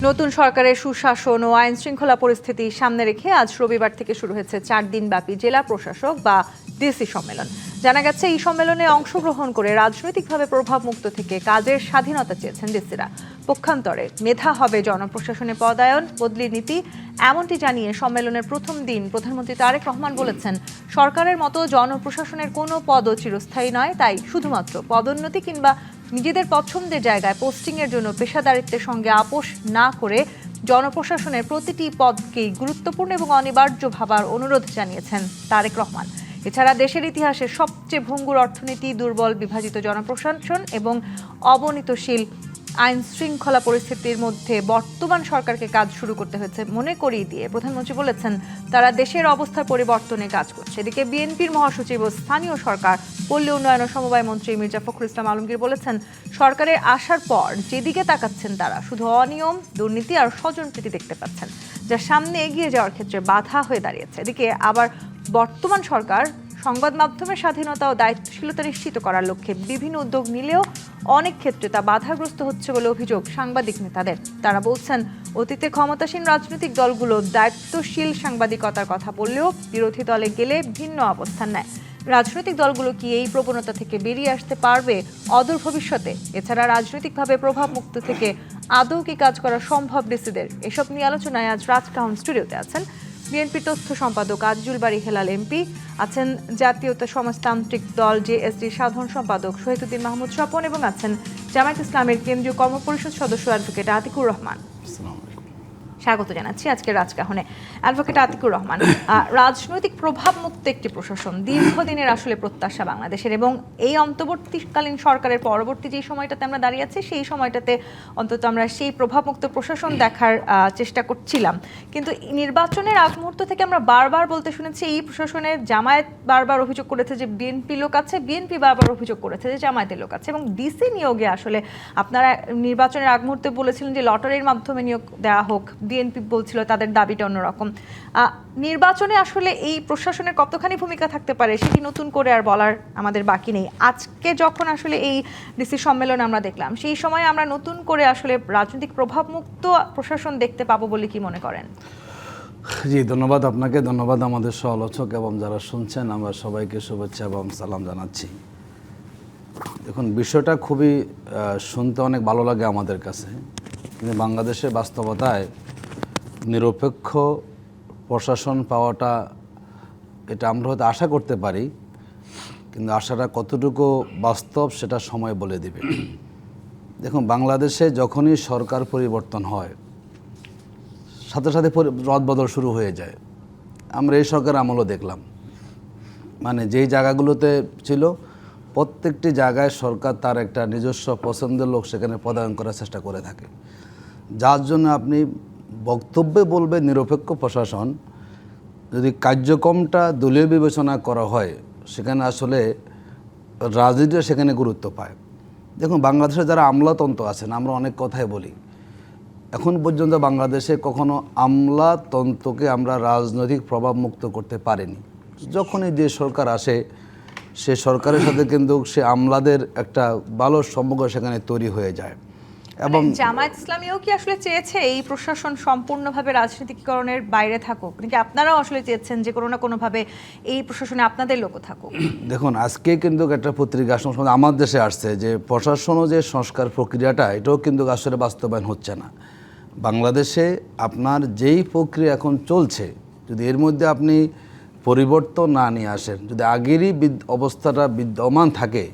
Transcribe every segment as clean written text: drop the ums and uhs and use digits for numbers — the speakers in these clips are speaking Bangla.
নতুন সরকারের সুশাসন ও আইন শৃঙ্খলা পরিস্থিতি সামনে রেখে আজ রবিবার থেকে শুরু হয়েছে 4 দিনব্যাপী জেলা প্রশাসক বা ডিসি সম্মেলন। জানা গেছে এই সম্মেলনে অংশগ্রহণ করে রাজনৈতিকভাবে প্রভাবমুক্ত থেকে কাজের স্বাধীনতা চেয়েছেন ডিসিরা। পক্ষান্তরে মেধা হবে জনপ্রশাসনে পদায়ন বদলির নীতি, এমনটি জানিয়ে সম্মেলনের প্রথম দিন প্রধানমন্ত্রী তারেক রহমান বলেছেন, সরকারের মতো জনপ্রশাসনের কোনো পদও চিরস্থায়ী নয়, তাই শুধুমাত্র পদোন্নতি কিংবা নিজেদের পছন্দের জায়গায় পোস্টিংয়ের জন্য পেশাদারিত্বের সঙ্গে আপোষ না করে জনপ্রশাসনের প্রতিটি পদকেই গুরুত্বপূর্ণ এবং অনিবার্য ভাবার অনুরোধ জানিয়েছেন তারেক রহমান। এছাড়া দেশের ইতিহাসে সবচেয়ে ভঙ্গুর অর্থনীতি, দুর্বল বিভাজিত জনপ্রশাসন এবং অবনতিশীল আইন শৃঙ্খলা পরিস্থিতির মধ্যে বর্তমান সরকারকে কাজ শুরু করতে হয়েছে মনে করিয়ে দিয়ে প্রধানমন্ত্রী বলেছেন, তারা দেশের অবস্থার পরিবর্তনে কাজ করছে। এদিকে বিএনপির মহাসচিব ও স্থানীয় সরকার পল্লী উন্নয়ন ও সমবায় মন্ত্রী মির্জা ফখরুল ইসলাম আলমগীর বলেছেন, সরকারের আসার পর যেদিকে তাকাচ্ছেন তারা শুধু অনিয়ম, দুর্নীতি আর স্বজনপ্রীতি দেখতে পাচ্ছেন, যা সামনে এগিয়ে যাওয়ার ক্ষেত্রে বাধা হয়ে দাঁড়িয়েছে। এদিকে আবার বর্তমান সরকার সংবাদ মাধ্যমের স্বাধীনতা ও দায়িত্বশীলতা নিশ্চিত করার লক্ষ্যে বিভিন্ন উদ্যোগ নিলেও অনেক ক্ষেত্রে তা বাধাগ্রস্ত হচ্ছে বলে অভিযোগ সাংবাদিক নেতাদের। তারা বলছেন, অতীতে ক্ষমতাসীন রাজনৈতিক দলগুলো দায়িত্বশীল সাংবাদিকতার কথা বললেও বিরোধী দলে গেলে ভিন্ন অবস্থান নেয়। রাজনৈতিক দলগুলো কি এই প্রবণতা থেকে বেরিয়ে আসতে পারবে অদূর ভবিষ্যতে? এছাড়া রাজনৈতিকভাবে প্রভাবমুক্ত থেকে আদৌ কি কাজ করা সম্ভব ডিসিদের? এসব নিয়ে আলোচনায় আজ রাজকাহন স্টুডিওতে আছেন বিএনপি তথ্য সম্পাদক আজিজুল বারী হেলাল এমপি, আছেন জাতীয়তা সমাজতান্ত্রিক দল জেএসডি সাধারণ সম্পাদক শহীদুদ্দিন মাহমুদ স্বপন এবং আছেন জামায়াত ইসলামের কেন্দ্রীয় কর্মপরিষদ সদস্য অ্যাডভোকেট আতিকুর রহমান। স্বাগত জানাচ্ছি আজকে রাজকাহনে অ্যাডভোকেট আতিকুর রহমান। রাজনৈতিক প্রভাবমুক্ত একটি প্রশাসন দীর্ঘদিনের আসলে প্রত্যাশা বাংলাদেশের, এবং এই অন্তর্বর্তীকালীন সরকারের পরবর্তী যে সময়টাতে আমরা দাঁড়িয়ে আছি সেই সময়টাতে অন্তত আমরা সেই প্রভাবমুক্ত প্রশাসন দেখার চেষ্টা করছিলাম। কিন্তু নির্বাচনের আগ মুহূর্ত থেকে আমরা বারবার বলতে শুনেছি, এই প্রশাসনে জামায়াত বারবার অভিযোগ করেছে যে বিএনপি লোক আছে, বিএনপি বারবার অভিযোগ করেছে যে জামায়াতের লোক আছে, এবং ডিসি নিয়োগে আসলে আপনারা নির্বাচনের আগ মুহূর্তে বলেছিলেন যে লটারির মাধ্যমে নিয়োগ দেওয়া হোক, বিএনপি বলছিল তাদের দাবিটা অন্যরকম। নির্বাচনে আসলে এই প্রশাসনের কতখানি ভূমিকা থাকতে পারে সেটি নতুন করে আর বলার আমাদের বাকি নেই। আজকে যখন আসলে এই ডিসি সম্মেলন আমরা দেখলাম, সেই সময় আমরা নতুন করে আসলে রাজনৈতিক প্রভাবমুক্ত প্রশাসন দেখতে পাবো বলে কি মনে করেন? জি, ধন্যবাদ আপনাকে, ধন্যবাদ আমাদের সহ-আলোচক এবং যারা শুনছেন, আমরা সবাইকে শুভেচ্ছা এবং সালাম জানাচ্ছি। দেখুন, বিষয়টা খুবই শুনতে অনেক ভালো লাগে আমাদের কাছে, কিন্তু বাংলাদেশের বাস্তবতায় নিরপেক্ষ প্রশাসন পাওয়াটা, এটা আমরা হয়তো আশা করতে পারি, কিন্তু আশাটা কতটুকু বাস্তব সেটা সময় বলে দিবে। দেখুন, বাংলাদেশে যখনই সরকার পরিবর্তন হয় সাথে সাথে রদবদল শুরু হয়ে যায়। আমরা এই সরকার আমলও দেখলাম, মানে যেই জায়গাগুলোতে ছিল প্রত্যেকটি জায়গায় সরকার তার একটা নিজস্ব পছন্দের লোক সেখানে পদায়ন করার চেষ্টা করে থাকে, যার জন্য আপনি বক্তব্যে বলবেন নিরপেক্ষ প্রশাসন, যদি কার্যক্রমটা দলীয় বিবেচনা করা হয় সেখানে আসলে রাজনীতিটা সেখানে গুরুত্ব পায়। দেখুন, বাংলাদেশে যারা আমলাতন্ত্র আছেন, আমরা অনেক কথাই বলি, এখন পর্যন্ত বাংলাদেশে কখনো আমলাতন্ত্রকে আমরা রাজনৈতিক প্রভাবমুক্ত করতে পারিনি। যখনই যে সরকার আসে সে সরকারের সাথে কিন্তু সে আমলাদের একটা ভালো সম্পর্ক সেখানে তৈরি হয়ে যায়। এবং জামায়াত ইসলামীও কি আসলে চেয়েছে এই প্রশাসন সম্পূর্ণভাবে রাজনীতিকরণের বাইরে থাকুক, নাকি আপনারাও আসলে চেয়েছেন যে কোনো না কোনোভাবে এই প্রশাসনে আপনাদের লোকও থাকুক? দেখুন, আজকে কিন্তু একটা পত্রিকা সংস্করণ আমার দেশে আসছে যে প্রশাসনও যে সংস্কার প্রক্রিয়াটা, এটাও কিন্তু আসলে বাস্তবায়ন হচ্ছে না বাংলাদেশে। আপনার যেই প্রক্রিয়া এখন চলছে, যদি এর মধ্যে আপনি পরিবর্তন না নিয়ে আসেন, যদি আগেরই অবস্থাটা বিদ্যমান থাকে,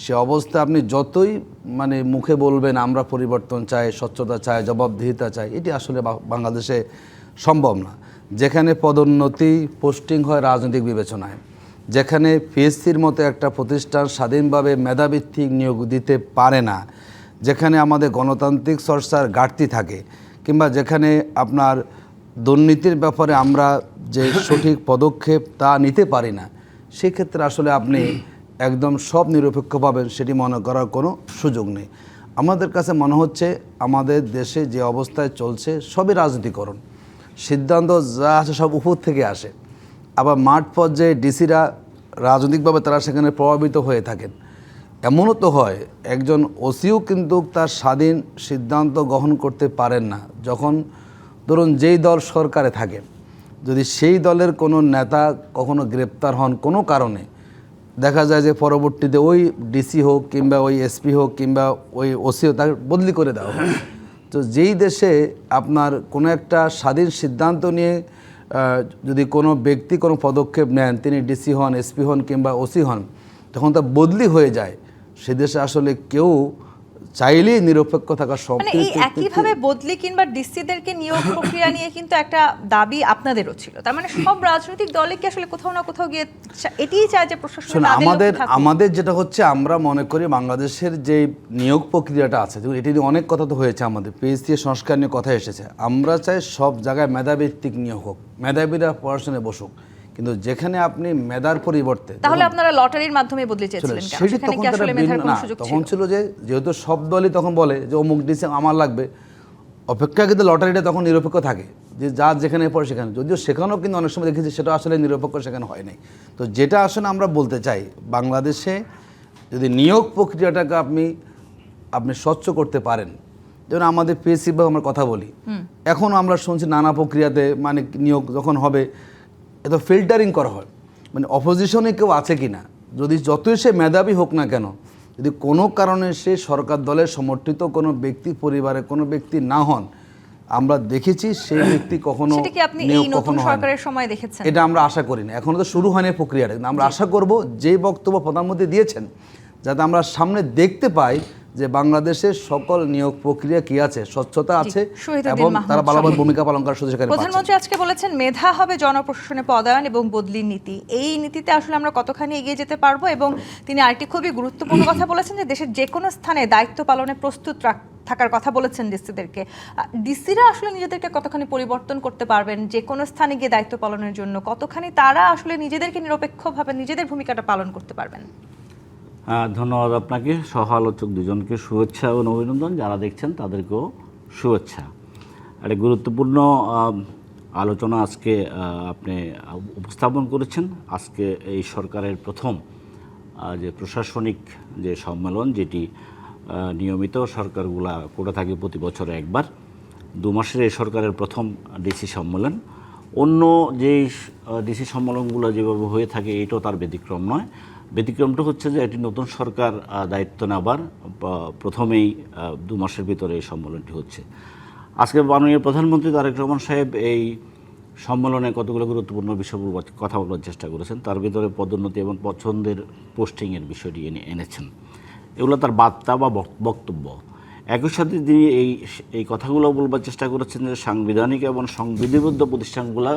সে অবস্থা আপনি যতই মানে মুখে বলবেন আমরা পরিবর্তন চাই, স্বচ্ছতা চাই, জবাবদিহিতা চাই, এটি আসলে বাংলাদেশে সম্ভব না। যেখানে পদোন্নতি পোস্টিং হয় রাজনৈতিক বিবেচনায়, যেখানে পিএসসির মতো একটা প্রতিষ্ঠান স্বাধীনভাবে মেধাভিত্তিক নিয়োগ দিতে পারে না, যেখানে আমাদের গণতান্ত্রিক চর্চার ঘাটতি থাকে, কিংবা যেখানে আপনার দুর্নীতির ব্যাপারে আমরা যে সঠিক পদক্ষেপ তা নিতে পারি না, সেক্ষেত্রে আসলে আপনি একদম সব নিরপেক্ষ পাবেন সেটি মনে করার কোনো সুযোগ নেই। আমাদের কাছে মনে হচ্ছে আমাদের দেশে যে অবস্থায় চলছে সবই রাজনীতিকরণ, সিদ্ধান্ত যা আসে সব উপর থেকে আসে। আবার মাঠ পর্যায়ে ডিসিরা রাজনৈতিকভাবে তারা সেখানে প্রভাবিত হয়ে থাকেন। এমনও তো হয় একজন ওসিও কিন্তু তার স্বাধীন সিদ্ধান্ত গ্রহণ করতে পারেন না, যখন ধরুন যেই দল সরকারে থাকে, যদি সেই দলের কোনো নেতা কখনো গ্রেপ্তার হন কোনো কারণে, দেখা যায় যে পরবর্তীতে ওই ডিসি হোক কিংবা ওই এসপি হোক কিংবা ওই ওসি হোক তাকে বদলি করে দেওয়া হয়। তো যেই দেশে আপনার কোনো একটা স্বাধীন সিদ্ধান্ত নিয়ে যদি কোনো ব্যক্তি কোনো পদক্ষেপ নেন, তিনি ডিসি হন, এসপি হন কিংবা ওসি হন, তখন তা বদলি হয়ে যায়। সে দেশে আসলে কেউ চাইলেই নিরপেক্ষ থাকার সব মানে এই একইভাবে বদলি কিংবা ডিসিদেরকে নিয়োগ প্রক্রিয়া নিয়ে কিন্তু একটা দাবি আপনাদেরও ছিল। তার মানে সব রাজনৈতিক দলে কি আসলে কোথাও না কোথাও গিয়ে এটিই চায় যে প্রশাসন আমাদের যেটা হচ্ছে, আমরা মনে করি বাংলাদেশের যে নিয়োগ প্রক্রিয়াটা আছে, এটি নিয়ে অনেক কথা তো হয়েছে, আমাদের পিএসসি সংস্কার নিয়ে কথা এসেছে। আমরা চাই সব জায়গায় মেধাভিত্তিক নিয়োগ হোক, মেধাবীরা পড়াশোনায় বসুক, কিন্তু যেখানে আপনি মেধার পরিবর্তে, তাহলে আপনারা লটারির মাধ্যমে বদলে চেয়েছিলেন কেন? সেখানে কি আসলে মেধার কোনো সুযোগ ছিল? তখন ছিল যে যেহেতু সব দলই তখন বলে যে অমুক ডিসি আমার লাগবে, অপেক্ষা কিন্তু লটারিটা তখন নিরপেক্ষ থাকে, যে যার যেখানে পড়ে সেখানে, যদিও সেখানেও কিন্তু অনেক সময় দেখেছি সেটা আসলে নিরপেক্ষ সেখানে হয় নাই। তো যেটা আসলে আমরা বলতে চাই, বাংলাদেশে যদি নিয়োগ প্রক্রিয়াটাকে আপনি স্বচ্ছ করতে পারেন, যেমন আমাদের পিএসসি বা আমরা কথা বলি, এখনও আমরা শুনছি নানা প্রক্রিয়াতে মানে নিয়োগ যখন হবে এত ফিল্টারিং করা হয়, মানে অপোজিশনে কেউ আছে কি না, যদি যতই সে মেধাবী হোক না কেন, যদি কোনো কারণে সে সরকার দলের সমর্থিত কোনো ব্যক্তি, পরিবারের কোনো ব্যক্তি না হন, আমরা দেখেছি সেই ব্যক্তি কখনো নিয়োগ কখনো সরকারের সময় দেখেছেন। এটা আমরা আশা করি না, এখনো তো শুরু হয়নি প্রক্রিয়াটা, কিন্তু আমরা আশা করব যেই বক্তব্য প্রধানমন্ত্রী দিয়েছেন, যাতে আমরা সামনে দেখতে পাই যে বাংলাদেশের সকল নিয়োগ প্রক্রিয়া কি আছে, স্বচ্ছতা আছে এবং তারা ভালোভাবে ভূমিকা পালন করার সুযোগ পাচ্ছে। প্রধানমন্ত্রী আজকে বলেছেন মেধা হবে জনপ্রশাসনে পদায়ন এবং বদলির নীতি। এই নীতিতে আসলে আমরা কতখানি এগিয়ে যেতে পারবো? এবং তিনি আরেকটি খুবই গুরুত্বপূর্ণ কথা বলেছেন যে দেশের যে কোনো স্থানে দায়িত্ব পালনে প্রস্তুত থাকার কথা বলেছেন ডিসিদেরকে। ডিসিরা আসলে নিজেদেরকে কতখানি পরিবর্তন করতে পারবেন যে কোনো স্থানে গিয়ে দায়িত্ব পালনের জন্য? কতখানি তারা আসলে নিজেদেরকে নিরপেক্ষভাবে নিজেদের ভূমিকাটা পালন করতে পারবেন? ধন্যবাদ আপনাকে, সহ আলোচক দুজনকে শুভেচ্ছা এবং অভিনন্দন, যারা দেখছেন তাদেরকেও শুভেচ্ছা। একটা গুরুত্বপূর্ণ আলোচনা আজকে আপনি উপস্থাপন করেছেন। আজকে এই সরকারের প্রথম যে প্রশাসনিক যে সম্মেলন, যেটি নিয়মিত সরকারগুলা করে থাকে প্রতি বছরে একবার, 2 মাসের এই সরকারের প্রথম ডিসি সম্মেলন। অন্য যে ডিসি সম্মেলনগুলো যেভাবে হয়ে থাকে এটাও তার ব্যতিক্রম নয়। ব্যতিক্রমটা হচ্ছে যে এটি নতুন সরকার দায়িত্ব নেবার প্রথমেই 2 মাসের ভিতরে এই সম্মেলনটি হচ্ছে। আজকে মাননীয় প্রধানমন্ত্রী তারেক রহমান সাহেব এই সম্মেলনে কতগুলো গুরুত্বপূর্ণ বিষয়গুলো কথা বলার চেষ্টা করেছেন। তার ভিতরে পদোন্নতি এবং পছন্দের পোস্টিংয়ের বিষয়টি এনেছেন। এগুলো তার বার্তা বা বক্তব্য। একই সাথে তিনি এই কথাগুলো বলবার চেষ্টা করেছেন যে সাংবিধানিক এবং সংবিধিবদ্ধ প্রতিষ্ঠানগুলো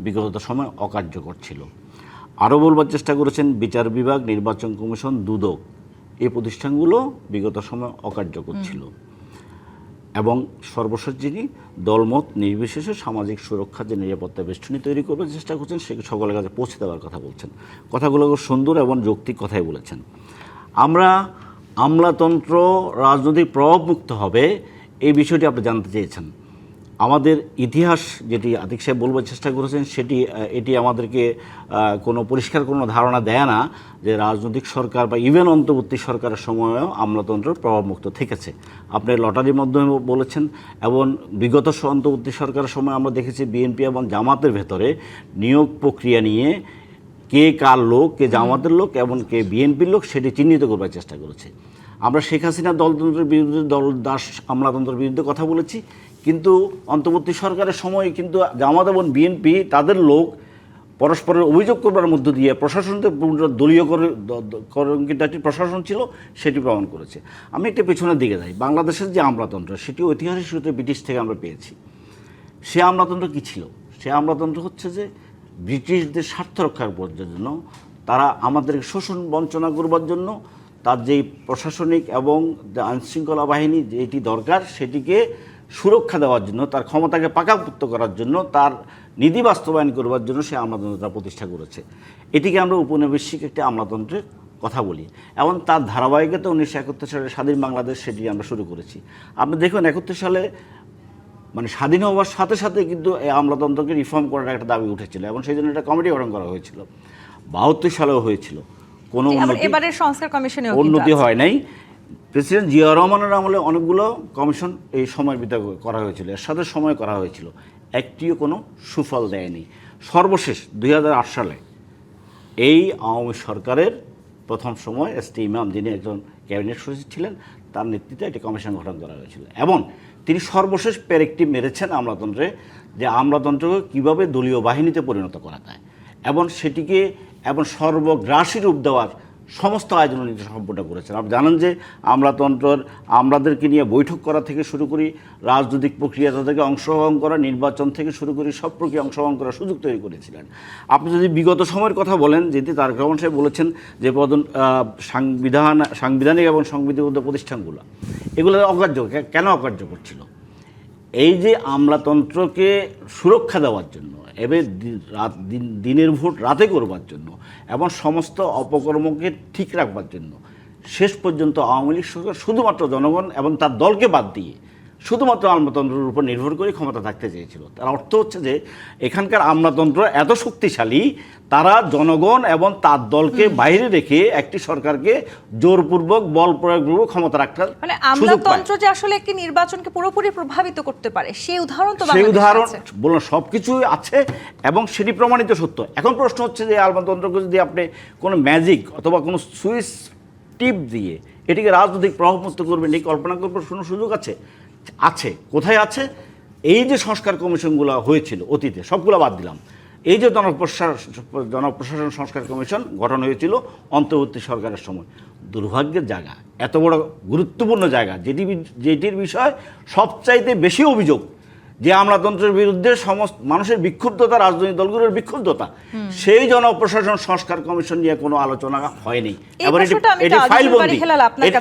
বিগত সময় অকার্যকর ছিল। আরও বলবার চেষ্টা করেছেন বিচার বিভাগ, নির্বাচন কমিশন, দুদক, এই প্রতিষ্ঠানগুলো বিগত সময় অকার্যকর ছিল। এবং সর্বশেষ যিনি দলমত নির্বিশেষে সামাজিক সুরক্ষা যে নিরাপত্তা বেষ্টনী তৈরি করবার চেষ্টা করছেন, সে সকলের কাছে পৌঁছে দেওয়ার কথা বলছেন। কথাগুলো সুন্দর এবং যৌক্তিক কথাই বলেছেন। আমরা আমলাতন্ত্র রাজনৈতিক প্রভাবমুক্ত হবে এই বিষয়টি আপনি জানতে চেয়েছেন। আমাদের ইতিহাস যেটি আতিক সাহেব বলবার চেষ্টা করেছেন, এটি আমাদেরকে কোনো পরিষ্কার কোনো ধারণা দেয় না যে রাজনৈতিক সরকার বা ইভেন অন্তর্বর্তী সরকারের সময়ও আমলাতন্ত্র প্রভাবমুক্ত থেকেছে। আপনি লটারির মাধ্যমে বলেছেন, এবং বিগত অন্তর্বর্তী সরকারের সময় আমরা দেখেছি বিএনপি এবং জামাতের ভেতরে নিয়োগ প্রক্রিয়া নিয়ে কে কার লোক, কে জামাতের লোক এবং কে বিএনপির লোক, সেটি চিহ্নিত করবার চেষ্টা করেছে। আমরা শেখ হাসিনা দলতন্ত্রের বিরুদ্ধে, দলদাস আমলাতন্ত্রের বিরুদ্ধে কথা বলেছি, কিন্তু অন্তর্বর্তী সরকারের সময় কিন্তু জামাত এবং বিএনপি তাদের লোক পরস্পরের অভিযোগ করবার মধ্য দিয়ে প্রশাসনকে দলীয় কলঙ্কিত একটি প্রশাসন ছিল সেটি প্রমাণ করেছে। আমি একটু পেছনের দিকে যাই। বাংলাদেশের যে আমলাতন্ত্র, সেটি ঐতিহাসিক সূত্রে ব্রিটিশ থেকে আমরা পেয়েছি। সে আমলাতন্ত্র কী ছিল? সে আমলাতন্ত্র হচ্ছে যে ব্রিটিশদের স্বার্থ রক্ষার জন্য, তারা আমাদেরকে শোষণ বঞ্চনা করবার জন্য তার যেই প্রশাসনিক এবং আইনশৃঙ্খলা বাহিনী যেটি দরকার সেটিকে সুরক্ষা দেওয়ার জন্য, তার ক্ষমতাকে পাকাপোক্ত করার জন্য, তার নীতি বাস্তবায়ন করবার জন্য সে আমলাতন্ত্রটা প্রতিষ্ঠা করেছে। এটিকে আমরা উপনিবেশিক একটি আমলাতন্ত্রের কথা বলি, এবং তার ধারাবাহিকতা 1971 সালে স্বাধীন বাংলাদেশ সেটি আমরা শুরু করেছি। আপনি দেখুন 71 সালে মানে স্বাধীন হওয়ার সাথে সাথে কিন্তু এই আমলাতন্ত্রকে রিফর্ম করার একটা দাবি উঠেছিল এবং সেই জন্য একটা কমিটি গঠন করা হয়েছিল। 72 সালেও হয়েছিল, কোনো উন্নতি এবারের সংস্কার কমিশনেও কিন্তু উন্নতি আছে। হয় নাই। প্রেসিডেন্ট জিয়াউর রহমানের আমলে অনেকগুলো কমিশন এই সময়ের ভিতরে করা হয়েছিল, এর সাথে সময় করা হয়েছিল, একটিও কোনো সুফল দেয়নি। সর্বশেষ 2008 সালে এই আওয়ামী সরকারের প্রথম সময় এস টি ইমাম, যিনি একজন ক্যাবিনেট সচিব ছিলেন, তার নেতৃত্বে একটি কমিশন গঠন করা হয়েছিল এবং তিনি সর্বশেষ পেরেকটি মেরেছেন আমলাতন্ত্রে, যে আমলাতন্ত্রকে কীভাবে দলীয় বাহিনীতে পরিণত করা যায় এবং সেটিকে এবং সর্বগ্রাসী রূপ দেওয়ার সমস্ত আয়োজন নীতি সম্পূর্ণ করেছেন। আপনি জানেন যে আমলাতন্ত্রের আমলাদেরকে নিয়ে বৈঠক করা থেকে শুরু করি, রাজনৈতিক প্রক্রিয়া তাদেরকে অংশগ্রহণ করা, নির্বাচন থেকে শুরু করি সব প্রক্রিয়া অংশগ্রহণ করার সুযোগ তৈরি করেছিলেন। আপনি যদি বিগত সময়ের কথা বলেন, যেটি তারেক রহমান সাহেব বলেছেন যে সাংবিধানিক এবং সংবিধিবদ্ধ প্রতিষ্ঠানগুলো এগুলো অকার্য, কেন অকার্য করছিল? এই যে আমলাতন্ত্রকে সুরক্ষা দেওয়ার জন্য, এবার দিনের ভোট রাতে করবার জন্য এবং সমস্ত অপকর্মকে ঠিক রাখবার জন্য শেষ পর্যন্ত আওয়ামী লীগ সরকার শুধুমাত্র জনগণ এবং তার দলকে বাদ দিয়ে শুধুমাত্র আমলাতন্ত্রের উপর নির্ভর করে ক্ষমতা থাকতে চেয়েছিল। তার অর্থ হচ্ছে যে এখানকার আমলাতন্ত্র এত শক্তিশালী, তারা জনগণ এবং তার দলকে বাইরে রেখে একটি সরকারকে জোরপূর্বক বল প্রয়োগপূর্বক ক্ষমতা রাখার মানে সুযোগ পায়। আমলাতন্ত্র যে আসলে একটি নির্বাচনকে পুরোপুরি প্রভাবিত করতে পারে সেই উদাহরণ তো সেই বাংলাদেশে উদাহরণ আছে। বললাম সব কিছুই আছে এবং সেটি প্রমাণিত সত্য। এখন প্রশ্ন হচ্ছে যে আমলাতন্ত্রকে যদি আপনি কোনো ম্যাজিক অথবা কোনো সুইচ টিপ দিয়ে এটিকে রাজনৈতিক প্রভাবমুক্ত করবেন, এই কল্পনা করবার কোনো সুযোগ আছে? আছে। কোথায় আছে? এই যে সংস্কার কমিশনগুলো হয়েছিল অতীতে, সবগুলো বাদ দিলাম, এই যে জনপ্রশাসন সংস্কার কমিশন গঠন হয়েছিল অন্তর্বর্তী সরকারের সময়, দুর্ভাগ্যের জায়গা, এত বড় গুরুত্বপূর্ণ জায়গা, যেটির বিষয় সবচাইতে বেশি অভিযোগ, যে আমলাতন্ত্রের বিরুদ্ধে সমস্ত মানুষের বিক্ষুব্ধতা, রাজনৈতিক দলগুলোর বিক্ষুব্ধতা, সেই জনপ্রশাসন সংস্কার কমিশন নিয়ে কোনো আলোচনা হয়নি। এবার এটি ফাইলবন্দি,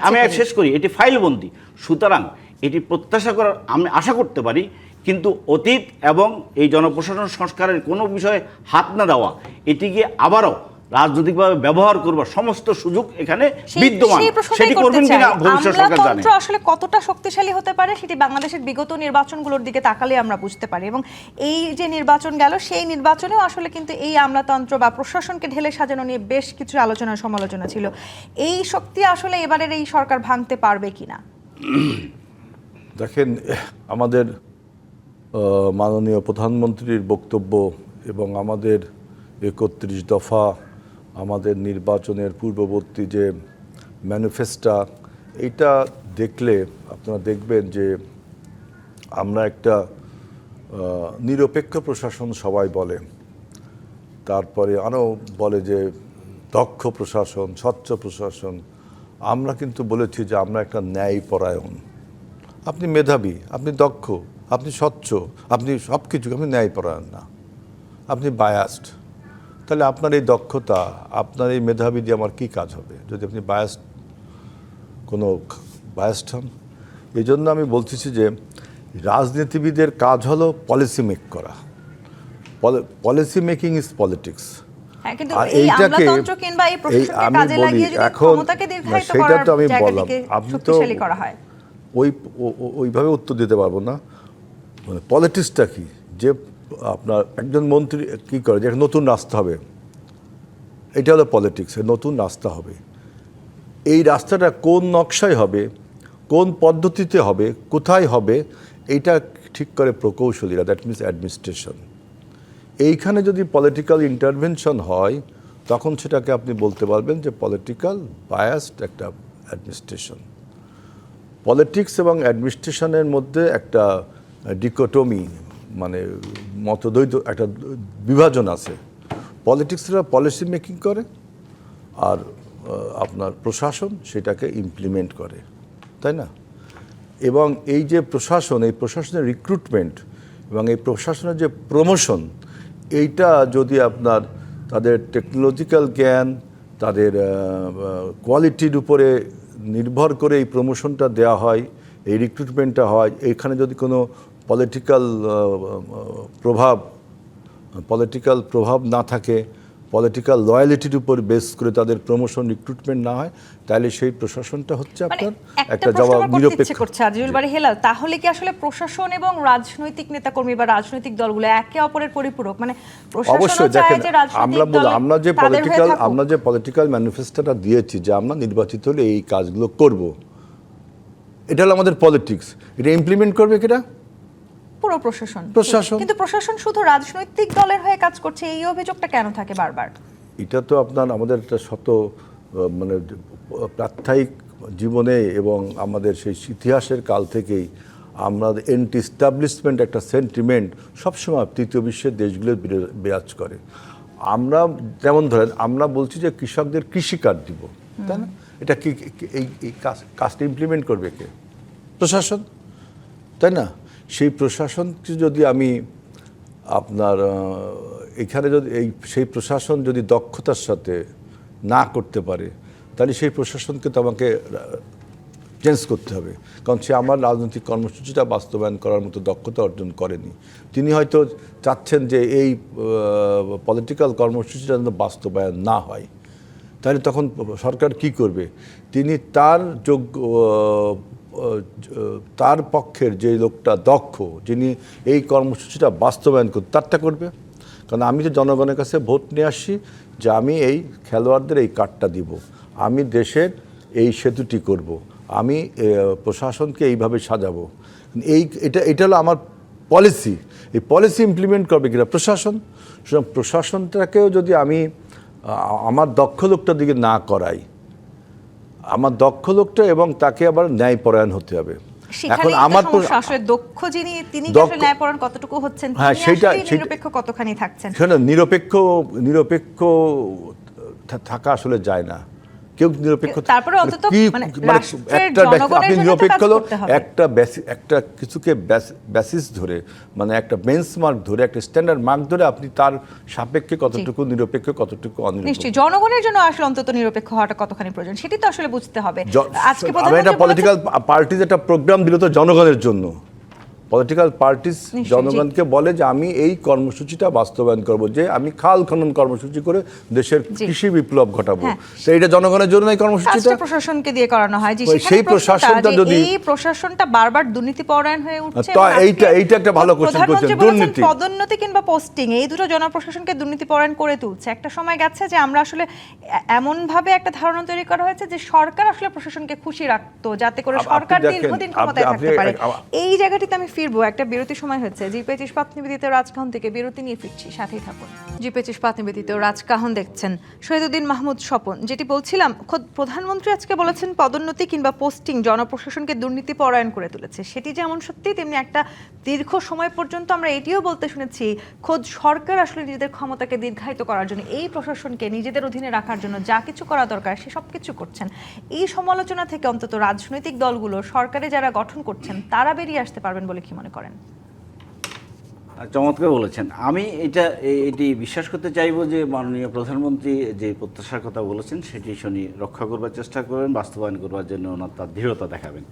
আমি শেষ করি, এটি ফাইলবন্দি। সুতরাং এটি প্রত্যাশা করার, আমি আশা করতে পারি, কিন্তু অতীত এবং এই জনপ্রশাসন সংস্কারের কোনো বিষয়ে হাত না দেওয়া, এটিকে আবারও রাজনৈতিকভাবে ব্যবহার করবার সমস্ত সুযোগ এখানে বিদ্যমান। সেটি করবেন কিনা ভবিষ্যৎ সরকার জানে। আমলাতন্ত্র আসলে কতটা শক্তিশালী হতে পারে সেটি বাংলাদেশের বিগত নির্বাচনগুলোর দিকে তাকালে আমরা বুঝতে পারি, এবং এই যে নির্বাচন গেল সেই নির্বাচনেও আসলে কিন্তু এই আমলাতন্ত্র বা প্রশাসনকে ঢেলে সাজানো নিয়ে বেশ কিছু আলোচনা সমালোচনা ছিল। এই শক্তি আসলে এবারের এই সরকার ভাঙতে পারবে কিনা? দেখেন, আমাদের মাননীয় প্রধানমন্ত্রীর বক্তব্য এবং আমাদের 31 দফা, আমাদের নির্বাচনের পূর্ববর্তী যে ম্যানিফেস্টো, এইটা দেখলে আপনারা দেখবেন যে আমরা একটা নিরপেক্ষ প্রশাসন সবাই বলে, তারপরে আরও বলে যে দক্ষ প্রশাসন, স্বচ্ছ প্রশাসন। আমরা কিন্তু বলেছি যে আমরা একটা ন্যায়পরায়ণ। আপনি মেধাবী, আপনি দক্ষ, আপনি স্বচ্ছ, আপনি সব কিছু, আপনি ন্যায়পরায়ণ না, আপনি বায়াসড। তাহলে আপনার এই দক্ষতা, আপনার এই মেধাবী দিয়ে আমার কী কাজ হবে যদি আপনি বায়াসড হন? এই জন্য আমি বলতেছি যে রাজনীতিবিদের কাজ হলো পলিসি মেক করা। Policy making is politics. হ্যাঁ, কিন্তু এই আমলাতন্ত্র কিংবা এই প্রশাসনকে কাজে লাগিয়ে যদি ক্ষমতাকে দীর্ঘায়িত করার জায়গাটিকে শক্তিশালী করা হয়, ওইভাবে উত্তর দিতে পারবো না। মানে পলিটিক্সটা কি, যে আপনার একজন মন্ত্রী কী করে, যে নতুন রাস্তা হবে, এটা হলো পলিটিক্স। নতুন রাস্তা হবে, এই রাস্তাটা কোন নকশায় হবে, কোন পদ্ধতিতে হবে, কোথায় হবে, এইটা ঠিক করে প্রকৌশলীরা, দ্যাট মিনস অ্যাডমিনিস্ট্রেশন। এইখানে যদি পলিটিক্যাল ইন্টারভেনশন হয় তখন সেটাকে আপনি বলতে পারবেন যে পলিটিক্যাল বায়াসড একটা অ্যাডমিনিস্ট্রেশন। পলিটিক্স এবং অ্যাডমিনিস্ট্রেশনের মধ্যে একটা ডিকোটমি, মানে মতদ্বৈত, একটা বিভাজন আছে। পলিটিক্সরা পলিসি মেকিং করে আর আপনার প্রশাসন সেটাকে ইমপ্লিমেন্ট করে, তাই না? এবং এই যে প্রশাসন, এই প্রশাসনের রিক্রুটমেন্ট এবং এই প্রশাসনের যে প্রমোশন, এইটা যদি আপনার তাদের টেকনোলজিক্যাল জ্ঞান, তাদের কোয়ালিটির উপরে নির্ভর করে এই প্রমোশনটা দেওয়া হয়, এই রিক্রুটমেন্টটা হয়, এইখানে যদি কোনো পলিটিক্যাল প্রভাব না থাকে, পলিটিক্যাল লয়ালিটির উপর বেস করে তাদের প্রমোশন রিক্রুটমেন্ট না হয়, তাহলে সেই প্রশাসনটা হচ্ছে মানে আপনার একটা একটা প্রশ্ন আমার করতে নিরপেক্ষ। ইচ্ছে করছে আজিজুল বারী হেলাল, তাহলে কি আসলে প্রশাসন এবং রাজনৈতিক নেতাকর্মী বা রাজনৈতিক দলগুলো একে অপরের পরিপূরক? মানে অবশ্যই প্রশাসনও চায় দেখেন, যে রাজনৈতিক দল আমরা যে পলিটিক্যাল ম্যানিফেস্টোটা দিয়েছি যে আমরা নির্বাচিত হলে এই কাজগুলো করব, এটা হলো আমাদের পলিটিক্স। এটা ইমপ্লিমেন্ট করবে কিনা? পুরো প্রশাসন। কিন্তু প্রশাসন শুধু রাজনৈতিক দলের হয়ে কাজ করছে, এই অভিযোগটা কেন থাকে বারবার? এটা তো আপনার আমাদের একটা মানে প্রাত্যহিক জীবনে এবং আমাদের সেই ইতিহাসের কাল থেকেই আমরা এন্টি এস্টাবলিশমেন্ট একটা সেন্টিমেন্ট সবসময় তৃতীয় বিশ্বের দেশগুলো বিরাজ করে। আমরা যেমন ধরেন আমরা বলছি যে কৃষকদের কৃষি কার্ড দিব, তাই না? এটা কি এই কাজটা ইমপ্লিমেন্ট করবে কে? প্রশাসন, তাই না? সেই প্রশাসনকে যদি আমি আপনার এখানে যদি সেই প্রশাসন যদি দক্ষতার সাথে না করতে পারে, তাহলে সেই প্রশাসনকে তো আমাকে চেঞ্জ করতে হবে, কারণ সে আমার রাজনৈতিক কর্মসূচিটা বাস্তবায়ন করার মতো দক্ষতা অর্জন করেনি। তিনি হয়তো চাচ্ছেন যে এই পলিটিক্যাল কর্মসূচিটা যেন বাস্তবায়ন না হয়, তাহলে তখন সরকার কি করবে? তিনি তার পক্ষের যে লোকটা দক্ষ, যিনি এই কর্মসূচিটা বাস্তবায়ন তারটা করবে। কারণ আমি তো জনগণের কাছে ভোট নিয়ে আসছি যে আমি এই খেলোয়াড়দের এই কার্ডটা দিব, আমি দেশের এই সেতুটি করব, আমি প্রশাসনকে এইভাবে সাজাবো, এটা হলো আমার পলিসি। এই পলিসি ইমপ্লিমেন্ট করবে কিনা প্রশাসন। সুতরাং প্রশাসনটাকেও যদি আমি আমার দক্ষ লোকটার দিকে না করাই, আমার দক্ষ লোকটা এবং তাকে আবার ন্যায়পরায়ণ হতে হবে। এখন আমার আসলে দক্ষ যিনি তিনি আসলে ন্যায়পরায়ণ কতটুকু হচ্ছেন, তিনি আসলে নিরপেক্ষ কতখানি থাকছেন? নিরপেক্ষ থাকা আসলে যায় না, কেউ নিরপেক্ষ। তারপরে অন্তত মানে আপনি নিরপেক্ষ হলো একটা কিছুকে বেসিস ধরে, মানে একটা বেঞ্চমার্ক ধরে, একটা স্ট্যান্ডার্ড মার্ক ধরে আপনি তার সাপেক্ষে কতটুকু নিরপেক্ষ, কতটুকু অনিরপেক্ষ। নিশ্চয়ই জনগণের জন্য আসলে অন্তত নিরপেক্ষ হওয়াটা কতখানি প্রয়োজন সেটি তো আসলে বুঝতে হবে। আজকে একটা পলিটিক্যাল পার্টি একটা প্রোগ্রাম দিল তো জনগণের জন্য, পলিটিক্যাল পার্টিস জনগণকে বলে যে আমি এই কর্মসূচিটা বাস্তবায়ন করব, যে আমি খাল খনন কর্মসূচি করে দেশের কৃষি বিপ্লব ঘটাবো। তো এটা জনগণের জন্য এই কর্মসূচিটা প্রশাসনকে দিয়ে করানো হয়, যে সেই প্রশাসনটা যদি এই প্রশাসনটা বারবার দুর্নীতিপরায়ণ হয়ে উঠছে। তো এইটা একটা ভালো কোশ্চেন করছেন। দুর্নীতি, পদোন্নতি কিংবা পোস্টিং, এই দুটো জনপ্রশাসনকে দুর্নীতিপরায়ণ করে তুলছে। একটা সময় গেছে যে আমরা আসলে এমন ভাবে একটা ধারণা তৈরি করা হয়েছে যে সরকার আসলে প্রশাসনকে খুশি রাখতো, যাতে করে সরকার দীর্ঘদিন ক্ষমতায় থাকতে পারে। এই জায়গাটিতে আমি ফিরবো, একটা বিরতি সময় হচ্ছে। জি25 ইস্পাত নিবেদিত রাজকাহন থেকে বিরতি নিয়ে ফিরছি, সাথেই থাকুন। জি25 ইস্পাত নিবেদিত রাজকাহন দেখছেন। শহীদুদ্দিন মাহমুদ স্বপন, যেটি বলছিলাম, খোদ প্রধানমন্ত্রী আজকে বলেছেন পদোন্নতি কিংবা পোস্টিং জনপ্রশাসনকে দুর্নীতি পরায়ণ করে তুলেছে। সেটি যেমন সত্যি, তেমনি একটা দীর্ঘ সময় পর্যন্ত আমরা এটিও বলতে শুনেছি খোদ সরকার আসলে নিজেদের ক্ষমতাকে দীর্ঘায়িত করার জন্য, এই প্রশাসনকে নিজেদের অধীনে রাখার জন্য যা কিছু করা দরকার সে সব কিছু করছেন। এই সমালোচনা থেকে অন্তত রাজনৈতিক দলগুলো, সরকারে যারা গঠন করছেন, তারা বেরিয়ে আসতে পারবেন বলে কি মনে করেন? চমৎকার বলেছেন। আমি এটি বিশ্বাস করতে চাইবো যে মাননীয় প্রধানমন্ত্রী যে প্রত্যাশার কথা বলেছেন সেটি শুনি রক্ষা করবার চেষ্টা করবেন, বাস্তবায়ন করবার জন্য ওনার তার দৃঢ়তা দেখাবেন।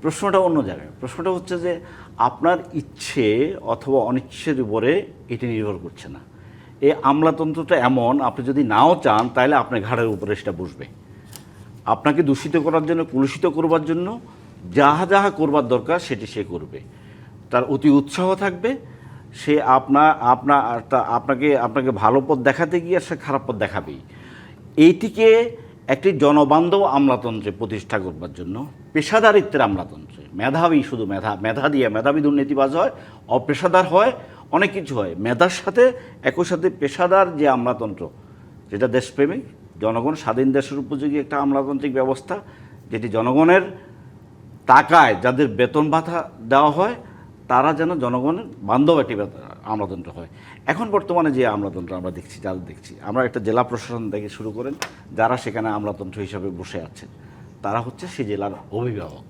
প্রশ্নটা অন্য জায়গায়। প্রশ্নটা হচ্ছে যে আপনার ইচ্ছে অথবা অনিচ্ছের উপরে এটি নির্ভর করছে না। এই আমলাতন্ত্রটা এমন, আপনি যদি নাও চান তাহলে আপনার ঘাড়ের উপরে সেটা বসবে। আপনাকে দূষিত করার জন্য, কলুষিত করবার জন্য যাহা যাহা করবার দরকার সেটি সে করবে। তার অতি উৎসাহ থাকবে। সে আপনাকে ভালো পথ দেখাতে গিয়ে সে খারাপ পথ দেখাবেই। এইটিকে একটি জনবান্ধব আমলাতন্ত্রে প্রতিষ্ঠা করবার জন্য, পেশাদারিত্বের আমলাতন্ত্রে, মেধাবী শুধু মেধা দিয়ে মেধাবী দুর্নীতিবাজ হয়, অপেশাদার হয়, অনেক কিছু হয়। মেধার সাথে একই সাথে পেশাদার যে আমলাতন্ত্র, যেটা দেশপ্রেমিক, জনগণ স্বাধীন দেশের উপযোগী একটা আমলাতান্ত্রিক ব্যবস্থা, যেটি জনগণের টাকায় যাদের বেতন ভাতা দেওয়া হয় তারা যেন জনগণের বান্ধব একটি আমলাতন্ত্র হয়। এখন বর্তমানে যে আমলাতন্ত্র আমরা দেখছি, আমরা একটা জেলা প্রশাসন থেকে শুরু করেন, যারা সেখানে আমলাতন্ত্র হিসাবে বসে আছেন তারা হচ্ছে সেই জেলার অভিভাবক।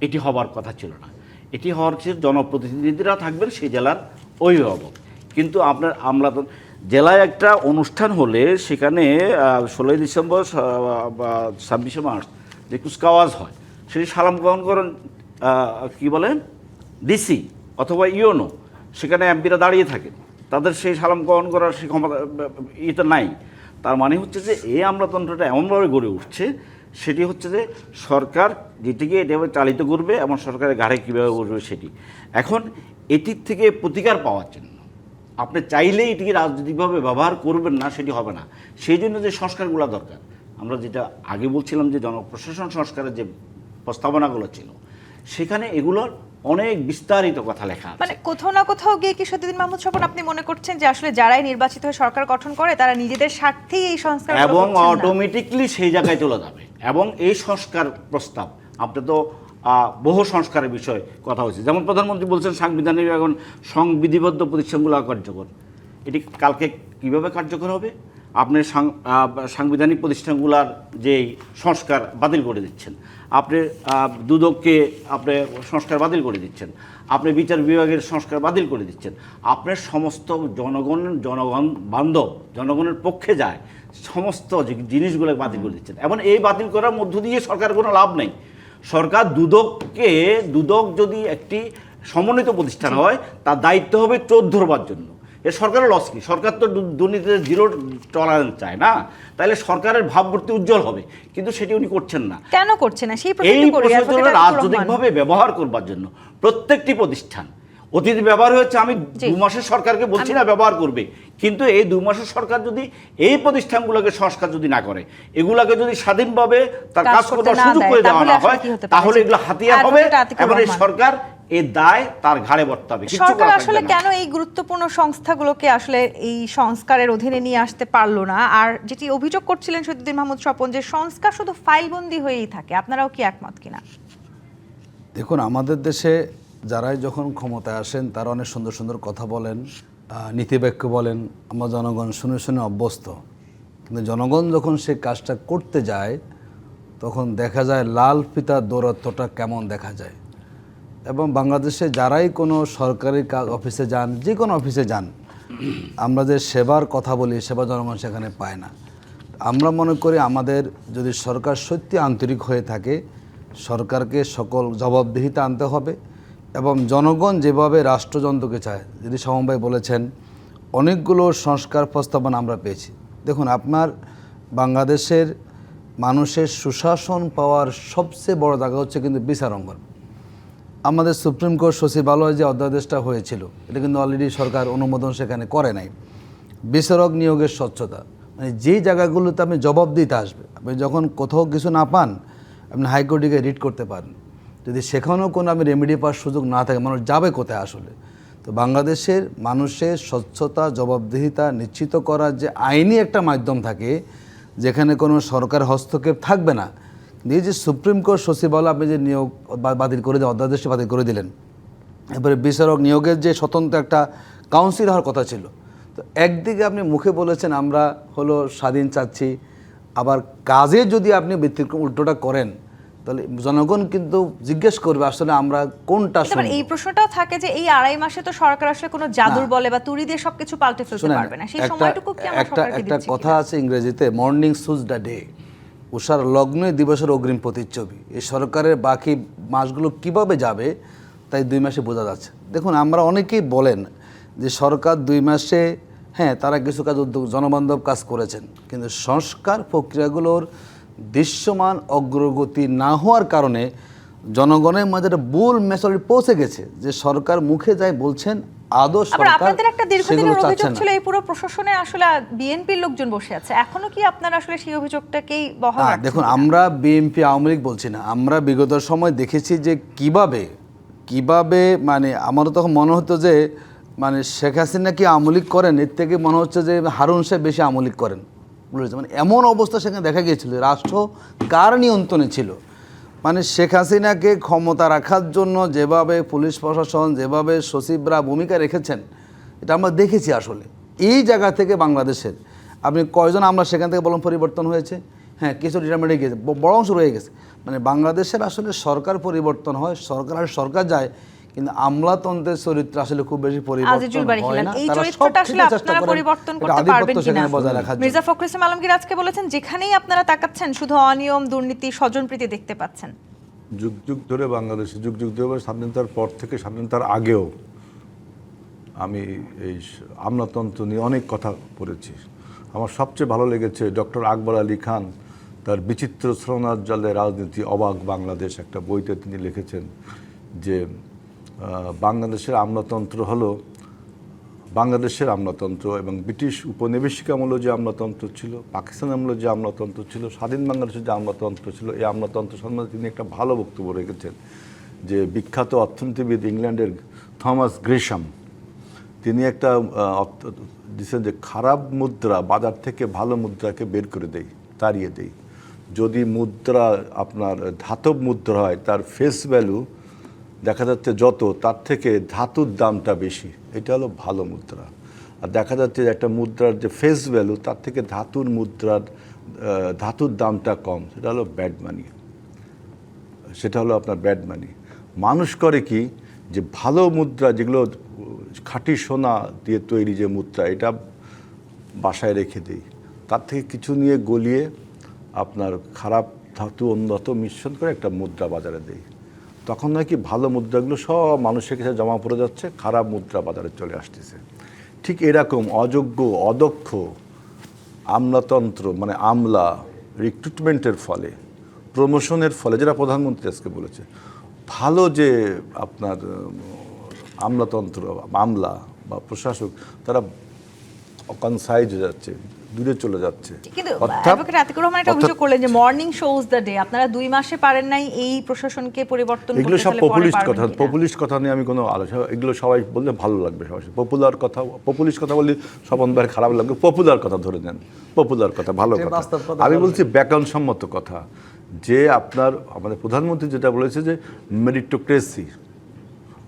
এটি হবার কথা ছিল না। এটি হওয়ার চেয়ে জনপ্রতিনিধিরা থাকবেন সেই জেলার অভিভাবক। কিন্তু আপনার আমলাতন্ত্র জেলায় একটা অনুষ্ঠান হলে সেখানে 16ই ডিসেম্বর বা 26শে মার্চ যে কুচকাওয়াজ হয়, সেটি সালাম গ্রহণ করেন কি বলেন ডিসি অথবা ইউনো, সেখানে এমপিরা দাঁড়িয়ে থাকেন, তাদের সেই সালাম গ্রহণ করার সেই ক্ষমতা ইয়েটা নাই। তার মানে হচ্ছে যে এই আমলাতন্ত্রটা এমনভাবে গড়ে উঠছে, সেটি হচ্ছে যে সরকার যেটিকে এভাবে চালিত করবে এবং সরকারের ঘাড়ে কীভাবে উঠবে সেটি। এখন এটির থেকে প্রতিকার পাওয়ার জন্য আপনি চাইলেই এটিকে রাজনৈতিকভাবে ব্যবহার করবেন না, সেটি হবে না। সেই জন্য যে সংস্কারগুলো দরকার, আমরা যেটা আগে বলছিলাম যে জনপ্রশাসন সংস্কারের যে প্রস্তাবনাগুলো ছিল, সেখানে এগুলোর অনেক বিস্তারিত কথা লেখা আছে। মানে কোথাও না কোথাও গিয়ে কি সত্যিদিন মাহমুদ স্বপন আপনি মনে করছেন যে আসলে যারাই নির্বাচিত হয়ে সরকার গঠন করে তারা নিজেদের স্বার্থেই এই সংস্কার এবং অটোমেটিকলি সেই জায়গায় চলে যাবে। এবং এই সংস্কার প্রস্তাব, আপনি তো বহু সংস্কারের বিষয়ে কথা হয়েছে, যেমন প্রধানমন্ত্রী বলছেন সাংবিধানিক এখন সংবিধিবদ্ধ প্রতিষ্ঠানগুলো কার্যকর। এটি কালকে কিভাবে কার্যকর হবে? আপনি সাংবিধানিক প্রতিষ্ঠানগুলোর যেই সংস্কার বাতিল করে দিচ্ছেন, আপনি দুদককে আপনি সংস্কার বাতিল করে দিচ্ছেন, আপনি বিচার বিভাগের সংস্কার বাতিল করে দিচ্ছেন, আপনার সমস্ত জনগণ বান্ধব, জনগণের পক্ষে যায় সমস্ত জিনিসগুলো বাতিল করে দিচ্ছেন। এবং এই বাতিল করার মধ্য দিয়ে সরকারের কোনো লাভ নেই। সরকার দুদক যদি একটি সমন্বিত প্রতিষ্ঠান হয়, তার দায়িত্ব হবে চোর ধরবার জন্য। এ সরকারের লস কি? সরকার তো দুর্নীতিতে জিরো টলারেন্স চায় না, তাহলে সরকারের ভাবমূর্তি উজ্জ্বল হবে, কিন্তু সেটি উনি করছেন না। কেন করছেন না? এই প্রশ্নটা রাজনৈতিকভাবে ব্যবহার করবার জন্য প্রত্যেকটি প্রতিষ্ঠান অতীতে ব্যবহার হয়েছে। আমি 2 মাসের সরকারকে বলছি না ব্যবহার করবে, কিন্তু এই 2 মাসের সরকার যদি এই প্রতিষ্ঠানগুলোকে সংস্কার যদি না করে, এগুলাকে যদি স্বাধীনভাবে তার কাজ করার সুযোগ করে দেওয়া না হয়, তাহলে এগুলো হাতিয়ার হবে এবং এই সরকার এই দায় তার ঘাড়ে বর্তাবে। সরকার আসলে কেন এই গুরুত্বপূর্ণ সংস্থাগুলোকে আসলে এই সংস্কারের অধীনে নিয়ে আসতে পারলো না? আর যেটি অভিযোগ করছিলেন সত্যিদিন মাহমুদ স্বপন, যে সংস্কার শুধু ফাইলবন্দি হয়েই থাকে, আপনারাও কি একমত কিনা? দেখুন, আমাদের দেশে যারাই যখন ক্ষমতায় আসেন তারা অনেক সুন্দর সুন্দর কথা বলেন, নীতিবাক্য বলেন, আমরা জনগণ শুনে শুনে অভ্যস্ত। কিন্তু জনগণ যখন সে কাজটা করতে যায়, তখন দেখা যায় লাল ফিতার দৌরত্বটা কেমন দেখা যায়। এবং বাংলাদেশে যারাই কোনো সরকারি অফিসে যান, যে কোনো অফিসে যান, আমরা যে সেবার কথা বলি, সেবা জনগণ সেখানে পায় না। আমরা মনে করি আমাদের যদি সরকার সত্যি আন্তরিক হয়ে থাকে, সরকারকে সকল জবাবদিহিতা আনতে হবে এবং জনগণ যেভাবে রাষ্ট্রযন্ত্রকে চায়, যদি সমন ভাই বলেছেন অনেকগুলো সংস্কার প্রস্তাবনা আমরা পেয়েছি। দেখুন, আপনার বাংলাদেশের মানুষের সুশাসন পাওয়ার সবচেয়ে বড় জায়গা হচ্ছে কিন্তু বিচার অঙ্গন। আমাদের সুপ্রিম কোর্ট সচিবালয়ে যে অধ্যাদেশটা হয়েছিল, এটা কিন্তু অলরেডি সরকার অনুমোদন সেখানে করে নাই। বিচারক নিয়োগের স্বচ্ছতা, মানে যেই জায়গাগুলোতে আপনি জবাব দিতে আসবে, আপনি যখন কোথাও কিছু না পান, আপনি হাইকোর্টে রিট করতে পারেন। যদি সেখানেও কোনো আমি রেমেডি পাওয়ার সুযোগ না থাকে, মানুষ যাবে কোথায় আসলে? তো বাংলাদেশের মানুষের স্বচ্ছতা, জবাবদিহিতা নিশ্চিত করার যে আইনি একটা মাধ্যম থাকে, যেখানে কোনো সরকার হস্তক্ষেপ থাকবে না। এই যে সুপ্রিম কোর্ট সচিবালয় আপনি যে নিয়োগ বাতিল করে দেন, অধ্যাদেশটি বাতিল করে দিলেন, এরপরে বিচারক নিয়োগের যে স্বতন্ত্র একটা কাউন্সিল হওয়ার কথা ছিল, তো একদিকে আপনি মুখে বলেছেন আমরা হলো স্বাধীন চাচ্ছি, আবার কাজে যদি আপনি ব্যতিক্রম উল্টোটা করেন, তাহলে জনগণ কিন্তু জিজ্ঞেস করবে আসলে আমরা কোনটা শুনব। এই প্রশ্নটাও থাকে যে এই 2.5 মাসে তো সরকার আসলে কোনো জাদুর বলে বা তুড়ি দিয়ে সবকিছু পাল্টে ফেলতে পারবে না। সেই সময়টুকু কি আমরা সরকারকে দিচ্ছি? একটা কথা আছে ইংরেজিতে, মর্নিং সুজ দ্য ডে, উষার লগ্নে দিবসের অগ্রিম প্রতিচ্ছবি। এই সরকারের বাকি মাসগুলো কিভাবে যাবে তাই 2 মাসে বোঝা যাচ্ছে। দেখুন, আমরা অনেকেই বলেন যে সরকার 2 মাসে, হ্যাঁ তারা কিছু কাজ জনবান্ধব কাজ করেছেন, কিন্তু সংস্কার প্রক্রিয়াগুলোর দৃশ্যমান অগ্রগতি না হওয়ার কারণে জনগণের মাঝে একটা ভুল মেসেজ পৌঁছে গেছে যে সরকার মুখে যাই বলছেন, আদৌ সরকার আপনাদের একটা দীর্ঘদিনের সেগুলো অভিযোগ চাচ্ছে ছিল না। এই পুরো প্রশাসনে আসলে বিএনপির লোকজন বসে আছে, এখনো কি আপনারা আসলে সেই অভিযোগটাকেই বহাল রাখছেন? দেখুন, আমরা বিএনপি আওয়ামী লীগ বলছি না, আমরা বিগত সময় দেখেছি যে কিভাবে মানে আমারও তখন মনে হতো যে মানে শেখ হাসিনা কি আওয়ামী লীগ করেন, এর থেকে মনে হচ্ছে যে হারুন সাহেব বেশি আওয়ামী লীগ করেন। বুঝেছে, মানে এমন অবস্থা সেখানে দেখা গিয়েছিল, রাষ্ট্র কার নিয়ন্ত্রণে ছিল। মানে শেখ হাসিনাকে ক্ষমতা রাখার জন্য যেভাবে পুলিশ প্রশাসন, যেভাবে সচিবরা ভূমিকা রেখেছেন, এটা আমরা দেখেছি। আসলে এই জায়গা থেকে বাংলাদেশের আপনি কয়জন আমরা সেখান থেকে বলুন পরিবর্তন হয়েছে? হ্যাঁ, কিছু রিটায়ারমেন্টে গিয়েছে, বড় অংশ রয়ে গেছে। মানে বাংলাদেশের আসলে সরকার পরিবর্তন হয়, সরকার যায়, কিন্তু আমলাতন্ত্রের চরিত্র আসলে খুব বেশি পরিবর্তন হয় না। এই চরিত্রটা আসলে আপনারা পরিবর্তন করতে পারবেন কিনা? মির্জা ফখরুল ইসলাম আলমগীর আজকে বলেছেন যেখানেই আপনারা তাকাচ্ছেন শুধু অনিয়ম, দুর্নীতি, স্বজনপ্রীতি দেখতে পাচ্ছেন। যুগ যুগ ধরে বাংলাদেশে, যুগ যুগ ধরে স্বাধীনতার পর থেকে স্বাধীনতার আগেও আমি এই আমলাতন্ত্র নিয়ে অনেক কথা পড়েছি। আমার সবচেয়ে ভালো লেগেছে ডক্টর আকবর আলী খান তার বিচিত্র স্রোনার জলে রাজনীতি অবাক বাংলাদেশ একটা বইতে তিনি লিখেছেন যে বাংলাদেশের আমলাতন্ত্র হলো বাংলাদেশের আমলাতন্ত্র এবং ব্রিটিশ উপনিবেশিক আমলে যে আমলাতন্ত্র ছিল, পাকিস্তান আমলে যে আমলাতন্ত্র ছিল, স্বাধীন বাংলাদেশের যে আমলাতন্ত্র ছিল, এই আমলাতন্ত্র সম্বন্ধে তিনি একটা ভালো বক্তব্য রেখেছেন যে বিখ্যাত অর্থনীতিবিদ ইংল্যান্ডের থমাস গ্রেশাম তিনি একটা দিচ্ছেন যে খারাপ মুদ্রা বাজার থেকে ভালো মুদ্রাকে বের করে দেয়, তাড়িয়ে দেয়। যদি মুদ্রা আপনার ধাতব মুদ্রা হয় তার ফেস ভ্যালু দেখা যাচ্ছে যত, তার থেকে ধাতুর দামটা বেশি, এটা হলো ভালো মুদ্রা। আর দেখা যাচ্ছে যে একটা মুদ্রার যে ফেস ভ্যালু তার থেকে ধাতুর দামটা কম, সেটা হলো ব্যাড মানি, সেটা হলো আপনার ব্যাড মানি। মানুষ করে কি যে ভালো মুদ্রা যেগুলো খাঁটি সোনা দিয়ে তৈরি যে মুদ্রা, এটা বাসায় রেখে দেই, তার থেকে কিছু নিয়ে গলিয়ে আপনার খারাপ ধাতু অন্য ধাতু মিশ্রণ করে একটা মুদ্রা বাজারে দেই। তখন নাকি ভালো মুদ্রাগুলো সব মানুষের কাছে জমা পড়ে যাচ্ছে, খারাপ মুদ্রা বাজারে চলে আসতেছে। ঠিক এরকম অযোগ্য অদক্ষ আমলাতন্ত্র মানে আমলা রিক্রুটমেন্টের ফলে, প্রমোশনের ফলে, যেটা প্রধানমন্ত্রী আজকে বলেছে, ভালো যে আপনার আমলাতন্ত্র আমলা বা প্রশাসক তারা কনসাইড হয়ে যাচ্ছে, দূরে চলে যাচ্ছে। কিন্তু অ্যাডভোকেট আতিকুর রহমান একটা অভিযোগ করলেন যে মর্নিং শোজ দ্য ডে, আপনারা 2 মাসে পারেন নাই এই প্রশাসনকে পরিবর্তন করতে। এগুলো সব পপুলিস্ট কথা নিয়ে আমি কোনো আলোচনা, এগুলো সবাই বললে ভালো লাগবে, সবাই পপুলিস্ট কথা বললে সবনবার খারাপ লাগবে। পপুলার কথা ধরে নেন, পপুলার কথা ভালো কথা। আমি বলছি ব্যাকরণসম্মত কথা, যে আপনার আমাদের প্রধানমন্ত্রী যেটা বলেছে যে meritocracy,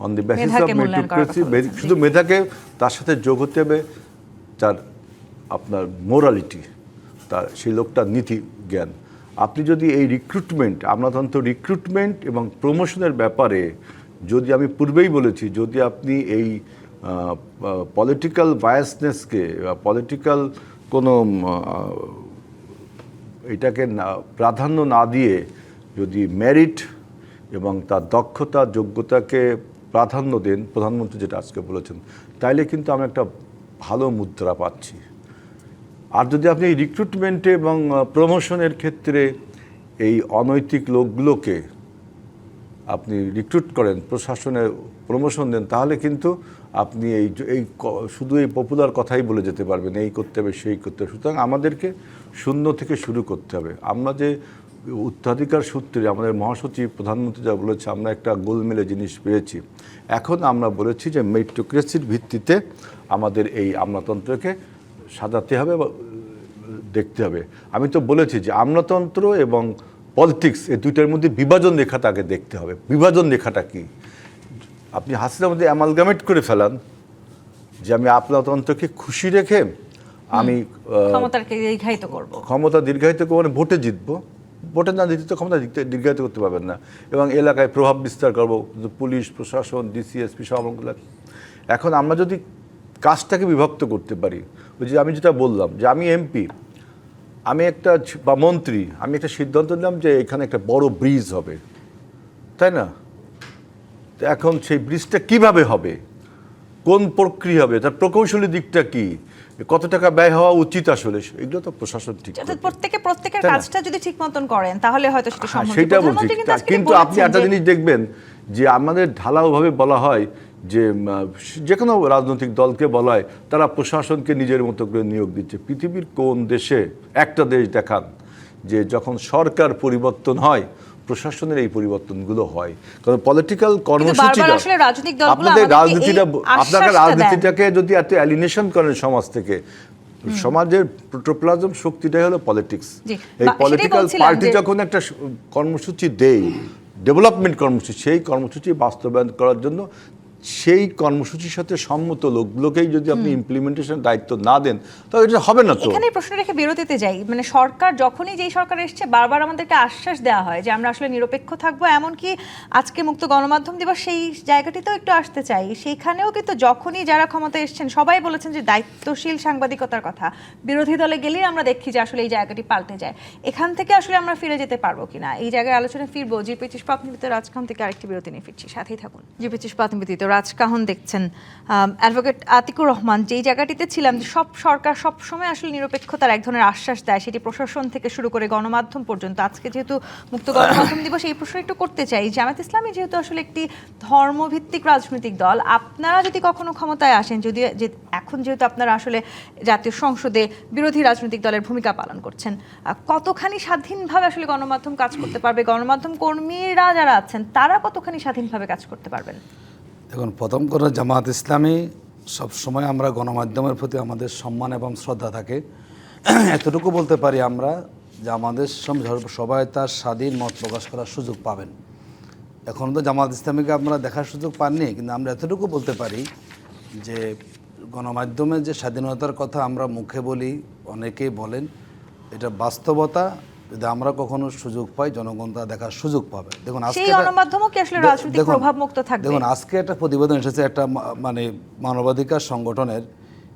on the basis of meritocracy, শুধু মেধাকে তার সাথে যোগ হতে হবে তার আপনার মোরালিটি, তার সেই লোকটার নীতি জ্ঞান। আপনি যদি এই রিক্রুটমেন্ট, আমলাতন্ত্র রিক্রুটমেন্ট এবং প্রমোশনের ব্যাপারে, যদি আমি পূর্বেই বলেছি, যদি আপনি এই পলিটিক্যাল বায়াসনেসকে বা পলিটিক্যাল কোনো এটাকে প্রাধান্য না দিয়ে যদি মেরিট এবং তার দক্ষতা যোগ্যতাকে প্রাধান্য দেন, প্রধানমন্ত্রী যেটা আজকে বলেছেন, তাইলে কিন্তু আমরা একটা ভালো মুদ্রা পাচ্ছি। আর যদি আপনি রিক্রুটমেন্টে এবং প্রমোশনের ক্ষেত্রে এই অনৈতিক লোকগুলোকে আপনি রিক্রুট করেন, প্রশাসনে প্রমোশন দেন, তাহলে কিন্তু আপনি এই শুধু এই পপুলার কথাই বলে যেতে পারবেন, এই করতে হবে সেই করতে হবে। সুতরাং আমাদেরকে শূন্য থেকে শুরু করতে হবে। আমরা যে উত্তরাধিকার সূত্রে আমাদের মহাসচিব প্রধানমন্ত্রী যা বলেছে, আমরা একটা গোলমেলে জিনিস পেয়েছি। এখন আমরা বলেছি যে মেরিটোক্রেসির ভিত্তিতে আমাদের এই আমলাতন্ত্রকে সাজাতে হবে বা দেখতে হবে। আমি তো বলেছি যে আমলাতন্ত্র এবং পলিটিক্স এই দুইটার মধ্যে বিভাজন রেখাটা আগে দেখতে হবে। বিভাজন রেখাটা কি? আপনি হাসিনার মধ্যে অ্যামালগামেট করে ফেলান যে আমি আমলাতন্ত্রকে খুশি রেখে আমি ক্ষমতা দীর্ঘায়িত করবো, মানে ভোটে জিতবো, ভোটে না জিতে তো ক্ষমতা দীর্ঘায়িত করতে পারবেন না, এবং এলাকায় প্রভাব বিস্তার করবো, পুলিশ প্রশাসন ডিসি এসপি সব। এখন আমরা যদি কাজটাকে বিভক্ত করতে পারি, ওই যে আমি যেটা বললাম যে আমি এমপি, আমি একটা বা মন্ত্রী, আমি একটা সিদ্ধান্ত নিলাম যে এখানে একটা বড় ব্রিজ হবে, তাই না? তো এখন সেই ব্রিজটা কিভাবে হবে, কোন প্রক্রিয়া হবে, তার প্রকৌশলী দিকটা কি, কত টাকা ব্যয় হওয়া উচিত, আসলে এগুলো তো প্রশাসন ঠিক করবে। প্রত্যেকের কাজটা যদি ঠিক মতন করেন তাহলে হয়তো সেটা সম্ভব। সেটা বলছি, কিন্তু আপনি একটা জিনিস দেখবেন যে আমাদের ঢালাওভাবে বলা হয় যে কোনো রাজনৈতিক দলকে বলা হয় তারা প্রশাসনকে নিজের মতো করে নিয়োগ দিচ্ছে। পৃথিবীর কোন দেশে একটা দেশ দেখান যে যখন সরকার পরিবর্তন হয় প্রশাসনের এই পরিবর্তনগুলো হয়? কারণ পলিটিক্যাল কর্মসূচিটা, আপনাদের রাজনীতিটাকে যদি এত অ্যালিনেশন করেন সমাজ থেকে, সমাজের প্রোটোপ্লাজম শক্তিটাই হলো পলিটিক্স। এই পলিটিক্যাল পার্টি যখন একটা কর্মসূচি দেয়, ডেভেলপমেন্ট কর্মসূচি, সেই কর্মসূচি বাস্তবায়ন করার জন্য সেই কর্মসূচির সাথে সম্মত লোকগুলোকেই যদি আপনি ইমপ্লিমেন্টেশন দায়িত্ব না দেন, তাহলে এটা হবে না। তো এখানে প্রশ্ন রেখে বিরতিতে যাই, মানে সরকার যখনই যেই সরকার এসছে বারবার আমাদেরকে আশ্বাস দেওয়া হয় যে আমরা আসলে নিরপেক্ষ থাকবো, এমনকি আজকে মুক্ত গণমাধ্যম দিবস সেই জায়গাটিতেও একটু আসতে চাই। সেখানেও কিন্তু যখনই যারা ক্ষমতা এসছেন সবাই বলেছেন যে দায়িত্বশীল সাংবাদিকতার কথা, বিরোধী দলে গেলেই আমরা দেখি যে আসলে এই জায়গাটি পাল্টে যায়। এখান থেকে আসলে আমরা ফিরে যেতে পারবো কিনা, এই জায়গায় আলোচনায় ফিরবো। জিপি চিস্পাত নিবেদিত রাজখান থেকে আরেকটি বিরতি নিয়ে ফিরছি, সাথেই থাকুন। জিপি চিস্পাত নিবেদিত রাজকাহন দেখছেন। অ্যাডভোকেট আতিকুর রহমান, যেই জায়গাটিতে ছিলাম যে সব সরকার সব সময় আসলে নিরপেক্ষতার এক ধরনের আশ্বাস দেয়, সেটি প্রশাসন থেকে শুরু করে গণমাধ্যম পর্যন্ত। আজকে যেহেতু মুক্ত গণমাধ্যম দিবস, এই প্রশ্ন একটু করতে চাই, জামায়াত ইসলামী যেহেতু আসলে একটি ধর্মভিত্তিক রাজনৈতিক দল, আপনারা যদি কখনো ক্ষমতায় আসেন, যদি এখন যেহেতু আপনারা আসলে জাতীয় সংসদে বিরোধী রাজনৈতিক দলের ভূমিকা পালন করছেন, কতখানি স্বাধীনভাবে আসলে গণমাধ্যম কাজ করতে পারবে? গণমাধ্যম কর্মীরা যারা আছেন তারা কতখানি স্বাধীনভাবে কাজ করতে পারবেন? দেখুন, প্রথম করে জামায়াত ইসলামী সবসময় আমরা গণমাধ্যমের প্রতি আমাদের সম্মান এবং শ্রদ্ধা থাকে। এতটুকু বলতে পারি আমরা যে আমাদের সবাই তার স্বাধীন মত প্রকাশ করার সুযোগ পাবেন। এখন তো জামায়াত ইসলামীকে আমরা দেখার সুযোগ পাননি, কিন্তু আমরা এতটুকু বলতে পারি যে গণমাধ্যমের যে স্বাধীনতার কথা আমরা মুখে বলি, অনেকেই বলেন, এটা বাস্তবতা। যদি আমরা কখনো সুযোগ পাই, জনগণ তা দেখার সুযোগ পাবে। দেখুন, সেই গণমাধ্যমও কি আসলে রাজনৈতিক প্রভাব মুক্ত থাকবে? দেখুন, আজকে একটা প্রতিবেদন এসেছে একটা মানে মানবাধিকার সংগঠনের,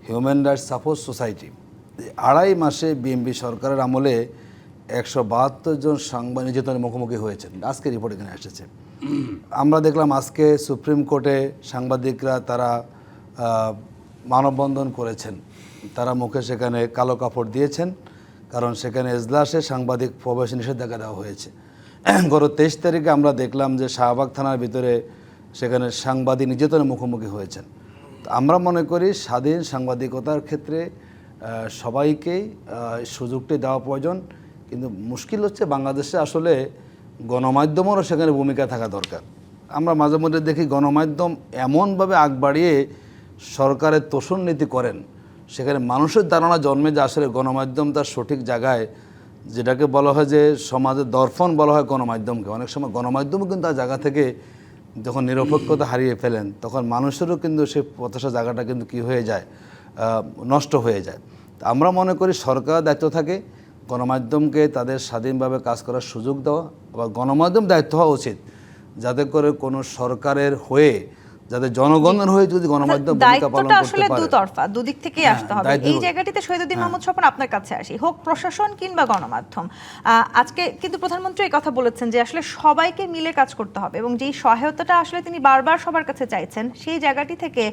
হিউম্যান রাইটস সাপোর্ট সোসাইটি। 2.5 মাসে বিএনপি সরকারের আমলে 172 জন সাংবাদিক নির্যাতনের মুখোমুখি হয়েছেন। আজকে রিপোর্ট এখানে এসেছে। আমরা দেখলাম আজকে সুপ্রিম কোর্টে সাংবাদিকরা তারা মানববন্ধন করেছেন। তারা মুখে সেখানে কালো কাপড় দিয়েছেন, কারণ সেখানে এজলাসে সাংবাদিক প্রবেশে নিষেধাজ্ঞা দেওয়া হয়েছে। গত 23 তারিখে আমরা দেখলাম যে শাহবাগ থানার ভিতরে সেখানে সাংবাদিক নির্যাতনের মুখোমুখি হয়েছেন। তো আমরা মনে করি স্বাধীন সাংবাদিকতার ক্ষেত্রে সবাইকেই সুযোগটি দেওয়া প্রয়োজন। কিন্তু মুশকিল হচ্ছে বাংলাদেশে আসলে গণমাধ্যমেরও সেখানে ভূমিকা থাকা দরকার। আমরা মাঝে মধ্যে দেখি গণমাধ্যম এমনভাবে আগ বাড়িয়ে সরকারের তোষণ নীতি করেন, সেখানে মানুষের ধারণা জন্মে যে আসলে গণমাধ্যম তার সঠিক জায়গায়, যেটাকে বলা হয় যে সমাজের দর্পণ বলা হয় গণমাধ্যমকে, অনেক সময় গণমাধ্যমও কিন্তু তার জায়গা থেকে যখন নিরপেক্ষতা হারিয়ে ফেলেন, তখন মানুষেরও কিন্তু সে প্রত্যাশা জায়গাটা কিন্তু কী হয়ে যায়, নষ্ট হয়ে যায়। আমরা মনে করি সরকার দায়িত্ব থাকে গণমাধ্যমকে তাদের স্বাধীনভাবে কাজ করার সুযোগ দেওয়া। আবার গণমাধ্যম দায়িত্ব হওয়া উচিত যাতে করে কোনো সরকারের হয়ে, যাতে জনগণের হয়ে যদি গণমাধ্যম ভূমিকা পালন করতে আসলে পারে। দুতরফা, দুদিক থেকেই আসতে হবে। এই জায়গাটিতে শহীদুদ্দিন মাহমুদ স্বপন, আপনার কাছে আসি। হোক প্রশাসন কিংবা গণমাধ্যম, আজকে কিন্তু প্রধানমন্ত্রী এই কথা বলেছেন যে আসলে সবাইকে মিলে কাজ করতে হবে, এবং যেই সহায়তাটা আসলে তিনি বারবার সবার কাছে চাইছেন, সেই জায়গাটি থেকে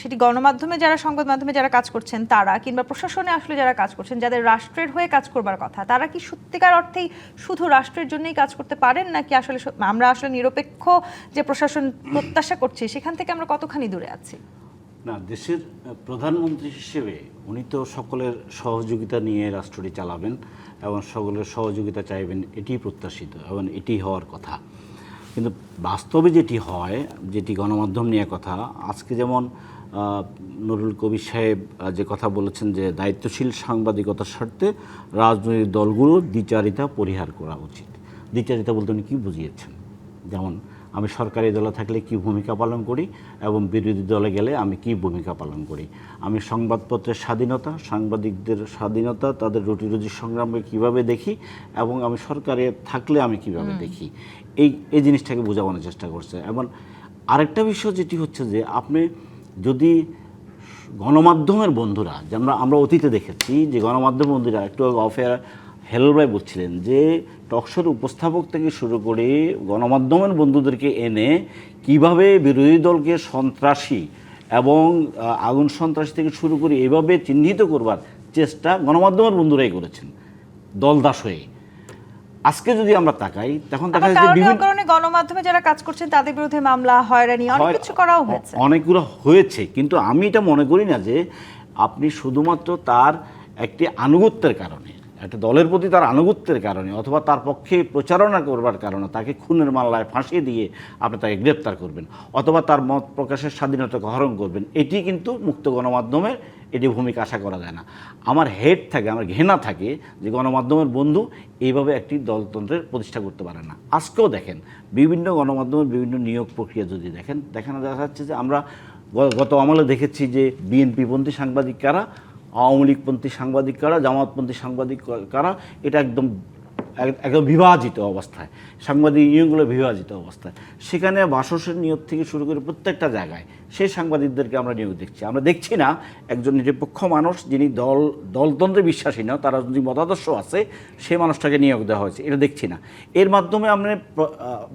সেটি গণমাধ্যমে যারা, সংবাদ মাধ্যমে যারা কাজ করছেন তারা, কিংবা প্রশাসনে আসলে যারা কাজ করছেন, যাদের রাষ্ট্রের হয়ে কাজ করবার কথা, তারা কি সত্যিকার অর্থেই শুধু রাষ্ট্রের জন্যই কাজ করতে পারেন, নাকি আসলে আমরা আসলে নিরপেক্ষ যে প্রশাসন প্রত্যাশা করছি সেখান থেকে আমরা কতখানি দূরে আছি? না, দেশের প্রধানমন্ত্রী হিসেবে উনি তো সকলের সহযোগিতা নিয়ে রাষ্ট্রটি চালাবেন এবং সকলের সহযোগিতা চাইবেন, এটি প্রত্যাশিত এবং এটি হওয়ার কথা। কিন্তু বাস্তবে যেটি হয়, যেটি গণমাধ্যম নিয়ে কথা, আজকে যেমন নুরুল কবির সাহেব যে কথা বলেছেন যে দায়িত্বশীল সাংবাদিকতার স্বার্থে রাজনৈতিক দলগুলোর দ্বিচারিতা পরিহার করা উচিত। দ্বিচারিতা বলতে উনি কী বুঝিয়েছেন? যেমন আমি সরকারি দলে থাকলে কি ভূমিকা পালন করি এবং বিরোধী দলে গেলে আমি কি ভূমিকা পালন করি। আমি সংবাদপত্রের স্বাধীনতা, সাংবাদিকদের স্বাধীনতা, তাদের রুটি রুজির সংগ্রামে কীভাবে দেখি এবং আমি সরকারে থাকলে আমি কিভাবে দেখি, এই জিনিসটাকে বোঝানোর চেষ্টা করছে। এবং আরেকটা বিষয় যেটি হচ্ছে যে আপনি যদি গণমাধ্যমের বন্ধুরা, যেমন আমরা অতীতে দেখেছি যে গণমাধ্যম বন্ধুরা, একটু অফেয়ার হেলভাই বলছিলেন যে টকশোর উপস্থাপক থেকে শুরু করে গণমাধ্যমের বন্ধুদেরকে এনে কিভাবে বিরোধী দলকে সন্ত্রাসী এবং আগুন সন্ত্রাসী থেকে শুরু করে এভাবে চিহ্নিত করবার চেষ্টা গণমাধ্যমের বন্ধুরাই করেছেন দলদাস হয়ে। আজকে যদি আমরা তাকাই, তখন দেখা যায় যে বিভিন্ন কারণে গণমাধ্যমে যারা কাজ করছেন তাদের বিরুদ্ধে মামলা, হয়রানি, অনেক কিছু করাও হয়েছে, অনেকগুলো হয়েছে। কিন্তু আমি এটা মনে করি না যে আপনি শুধুমাত্র তার একটি আনুগত্যের কারণে, একটা দলের প্রতি তার আনুগত্যের কারণে অথবা তার পক্ষে প্রচারণা করবার কারণে তাকে খুনের মামলায় ফাঁসিয়ে দিয়ে আপনি তাকে গ্রেপ্তার করবেন অথবা তার মত প্রকাশের স্বাধীনতাকে হরণ করবেন, এটি কিন্তু মুক্ত গণমাধ্যমের এটি ভূমিকা আশা করা যায় না। আমার হেড থাকে, আমার ঘৃণা থাকে যে গণমাধ্যমের বন্ধু এইভাবে একটি দলতন্ত্রের প্রতিষ্ঠা করতে পারে না। আজকেও দেখেন বিভিন্ন গণমাধ্যমের বিভিন্ন নিয়োগ প্রক্রিয়া যদি দেখেন, দেখা যাচ্ছে যে আমরা গত আমলে দেখেছি যে বিএনপিপন্থী সাংবাদিক কারা, আওয়ামী লীগপন্থী সাংবাদিক কারা, জামাতপন্থী সাংবাদিক কারা, এটা একদম একদম বিভাজিত অবস্থায়, সাংবাদিক ইউনিয়নগুলো বিভাজিত অবস্থায়। সেখানে বাসসের নিয়োগ থেকে শুরু করে প্রত্যেকটা জায়গায় সেই সাংবাদিকদেরকে আমরা নিয়োগ দেখছি। আমরা দেখছি না একজন নিরপেক্ষ মানুষ যিনি দলতন্ত্রে বিশ্বাসী না, তার রাজনৈতিক মতাদর্শ আছে, সেই মানুষটাকে নিয়োগ দেওয়া হয়েছে, এটা দেখছি না। এর মাধ্যমে আপনি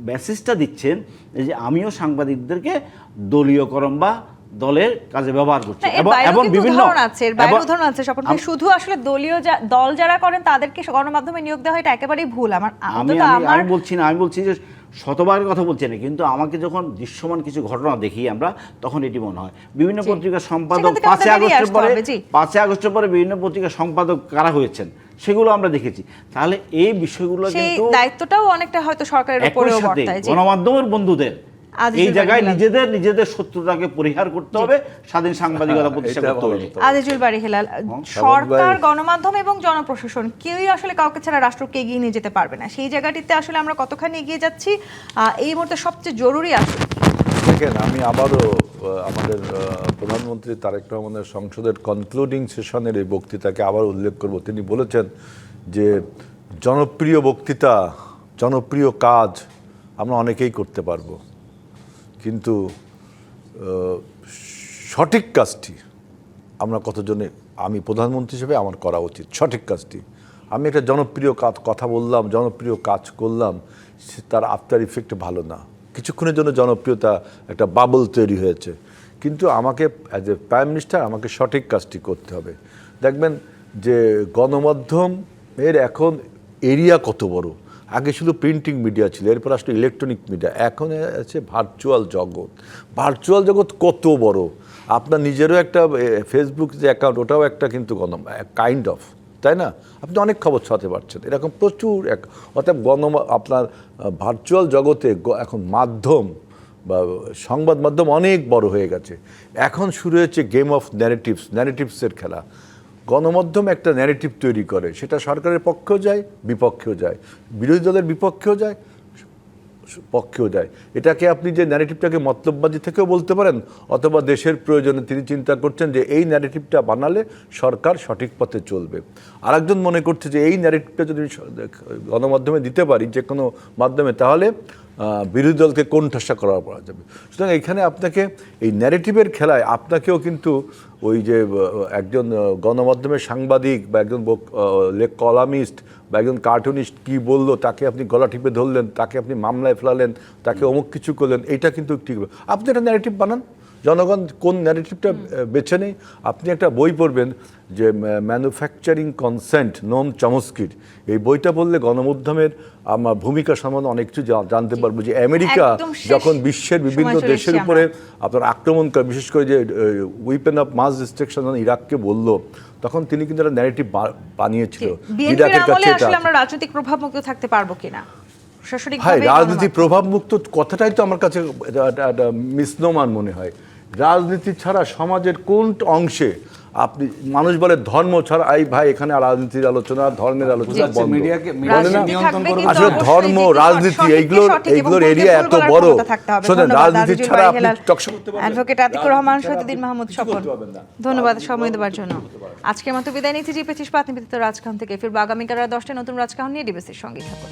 মেসেজটা দিচ্ছেন যে আমিও সাংবাদিকদেরকে দলীয়করণ বা দলের কাজে ব্যবহার করছি। এবং বিভিন্ন উদাহরণ আছে স্বপন ভাই, শুধু আসলে দলীয় দল যারা করেন তাদেরকে গণমাধ্যমে নিয়োগ দেওয়া এটা একেবারেই ভুল। আমি বলছি না, আমি বলছি যে শতভাগের কথা বলছি না, কিন্তু আমাকে যখন দৃশ্যমান কিছু ঘটনা দেখি আমরা, তখন এটি মনে হয় বিভিন্ন পত্রিকার সম্পাদক 5 আগস্টের পরে বিভিন্ন পত্রিকার সম্পাদক কারা হয়েছেন সেগুলো আমরা দেখেছি। তাহলে এই বিষয়গুলো কিন্তু দায়িত্বটাও অনেকটা হয়তো সরকারের উপরেও বর্তায়। গণমাধ্যমের বন্ধুদের এই জায়গায় নিজেদের শত্রুতাকে পরিহার করতে হবে, স্বাধীন সাংবাদিকতা প্রতিষ্ঠা করতে হবে। আজিজুল বারী হেলাল, সরকার, গণমাধ্যম এবং জনপ্রশাসন কেউই আসলে কাউকে ছাড়া রাষ্ট্রকে এগিয়ে নিয়ে যেতে পারবে না। সেই জায়গাটিতে আসলে আমরা কতখানি এগিয়ে যাচ্ছি এই মুহূর্তে সবচেয়ে জরুরি আসলে দেখেন, আমি আবারও আমাদের প্রধানমন্ত্রী তারেক রহমানের সংসদের কনক্লুডিং সেশনের এই বক্তৃতাকে আবার উল্লেখ করব। তিনি বলেছেন যে জনপ্রিয় বক্তৃতা, জনপ্রিয় কাজ আমরা অনেকেই করতে পারবো, কিন্তু সঠিক কাজটি আমরা কতজনে, আমি প্রধানমন্ত্রী হিসেবে আমার করা উচিত সঠিক কাজটি। আমি একটা জনপ্রিয় কথা বললাম, জনপ্রিয় কাজ করলাম, তার আফটার ইফেক্ট ভালো না, কিছুক্ষণের জন্য জনপ্রিয়তা একটা বাবল তৈরি হয়েছে, কিন্তু আমাকে অ্যাজ এ প্রাইম মিনিস্টার আমাকে সঠিক কাজটি করতে হবে। দেখবেন যে গণমাধ্যম এর এখন এরিয়া কত বড়। আগে শুধু প্রিন্টিং মিডিয়া ছিল, এরপর আসলে ইলেকট্রনিক মিডিয়া, এখন আছে ভার্চুয়াল জগৎ। ভার্চুয়াল জগৎ কত বড়! আপনার নিজেরও একটা ফেসবুক যে অ্যাকাউন্ট, ওটাও একটা কিন্তু কাইন্ড অফ, তাই না? আপনি অনেক খবর ছড়াতে পারছেন, এরকম প্রচুর অর্থাৎ আপনার ভার্চুয়াল জগতে এখন মাধ্যম বা সংবাদ মাধ্যম অনেক বড় হয়ে গেছে। এখন শুরু হয়েছে গেম অফ ন্যারেটিভসের খেলা। গণমাধ্যম একটা ন্যারেটিভ তৈরি করে, সেটা সরকারের পক্ষেও যায়, বিপক্ষেও যায়, বিরোধী দলের বিপক্ষেও যায়, পক্ষেও যায়। এটাকে আপনি যে ন্যারেটিভটাকে মতলববাজি থেকেও বলতে পারেন, অথবা দেশের প্রয়োজনে তিনি চিন্তা করছেন যে এই ন্যারেটিভটা বানালে সরকার সঠিক পথে চলবে। আরেকজন মনে করছে যে এই ন্যারেটিভটা যদি গণমাধ্যমে দিতে পারি, যে কোনো মাধ্যমে, তাহলে বিরোধী দলকে কোণঠাসা করা যাবে। সুতরাং এখানে আপনাকে এই ন্যারেটিভের খেলায় আপনাকেও কিন্তু ওই যে একজন গণমাধ্যমের সাংবাদিক বা একজন কলামিস্ট বা একজন কার্টুনিস্ট কি বললো, তাকে আপনি গলা টিপে ধরলেন, তাকে আপনি মামলায় ফেলালেন, তাকে অমুক কিছু করলেন, এইটা কিন্তু ঠিক। আপনি একটা ন্যারেটিভ বানান, জনগণ কোন ন্যারেটিভটা বেছে নেই। আপনি একটা বই পড়বেন যে ম্যানুফ্যাকচারিং কনসেন্ট, নোম চমস্কির, এই বইটা পড়লে গণমাধ্যমের আমার ভূমিকা সম্বন্ধে অনেক কিছু জানতে পারবো। যে আমেরিকা যখন বিশ্বের বিভিন্ন দেশের উপরে আপনার আক্রমণ করে, বিশেষ করে যে উইপেন অফ মাস ডিস্ট্রাকশন ইরাককে বললো, তখন তিনি কিন্তু একটা ন্যারেটিভ বানিয়েছিল। ইরাকের কাছে আমরা রাজনৈতিক প্রভাবমুক্ত থাকতে পারবো কিনা, রাজনীতি প্রভাবমুক্ত কথাটাই তো আমার কাছে একটা মিসনোমার মনে হয়। রাজনীতি ছাড়া সমাজের কোন অংশে আপনি, মানুষ বলে ধর্ম ছাড়া, এই ভাই এখানে রাজনীতির আলোচনা, ধর্মের আলোচনা বন্ধ। আসলে ধর্ম, রাজনীতি এইগুলোর এরিয়া এত বড়। শোনেন, রাজনীতি ছাড়া আপনি টকশো করতে পারবেন। অ্যাডভোকেট আতিকুর রহমান, শহীদুদ্দিন মাহমুদ স্বপন, ধন্যবাদ সময় দেওয়ার জন্য। আজকের মতো বিদায় নিচ্ছি। জি 25 রাজকাহন থেকে ফিরবো আগামীকাল রাত 10টায় নতুন রাজকাহন নিয়ে। ডিবিসির সঙ্গে থাকুন।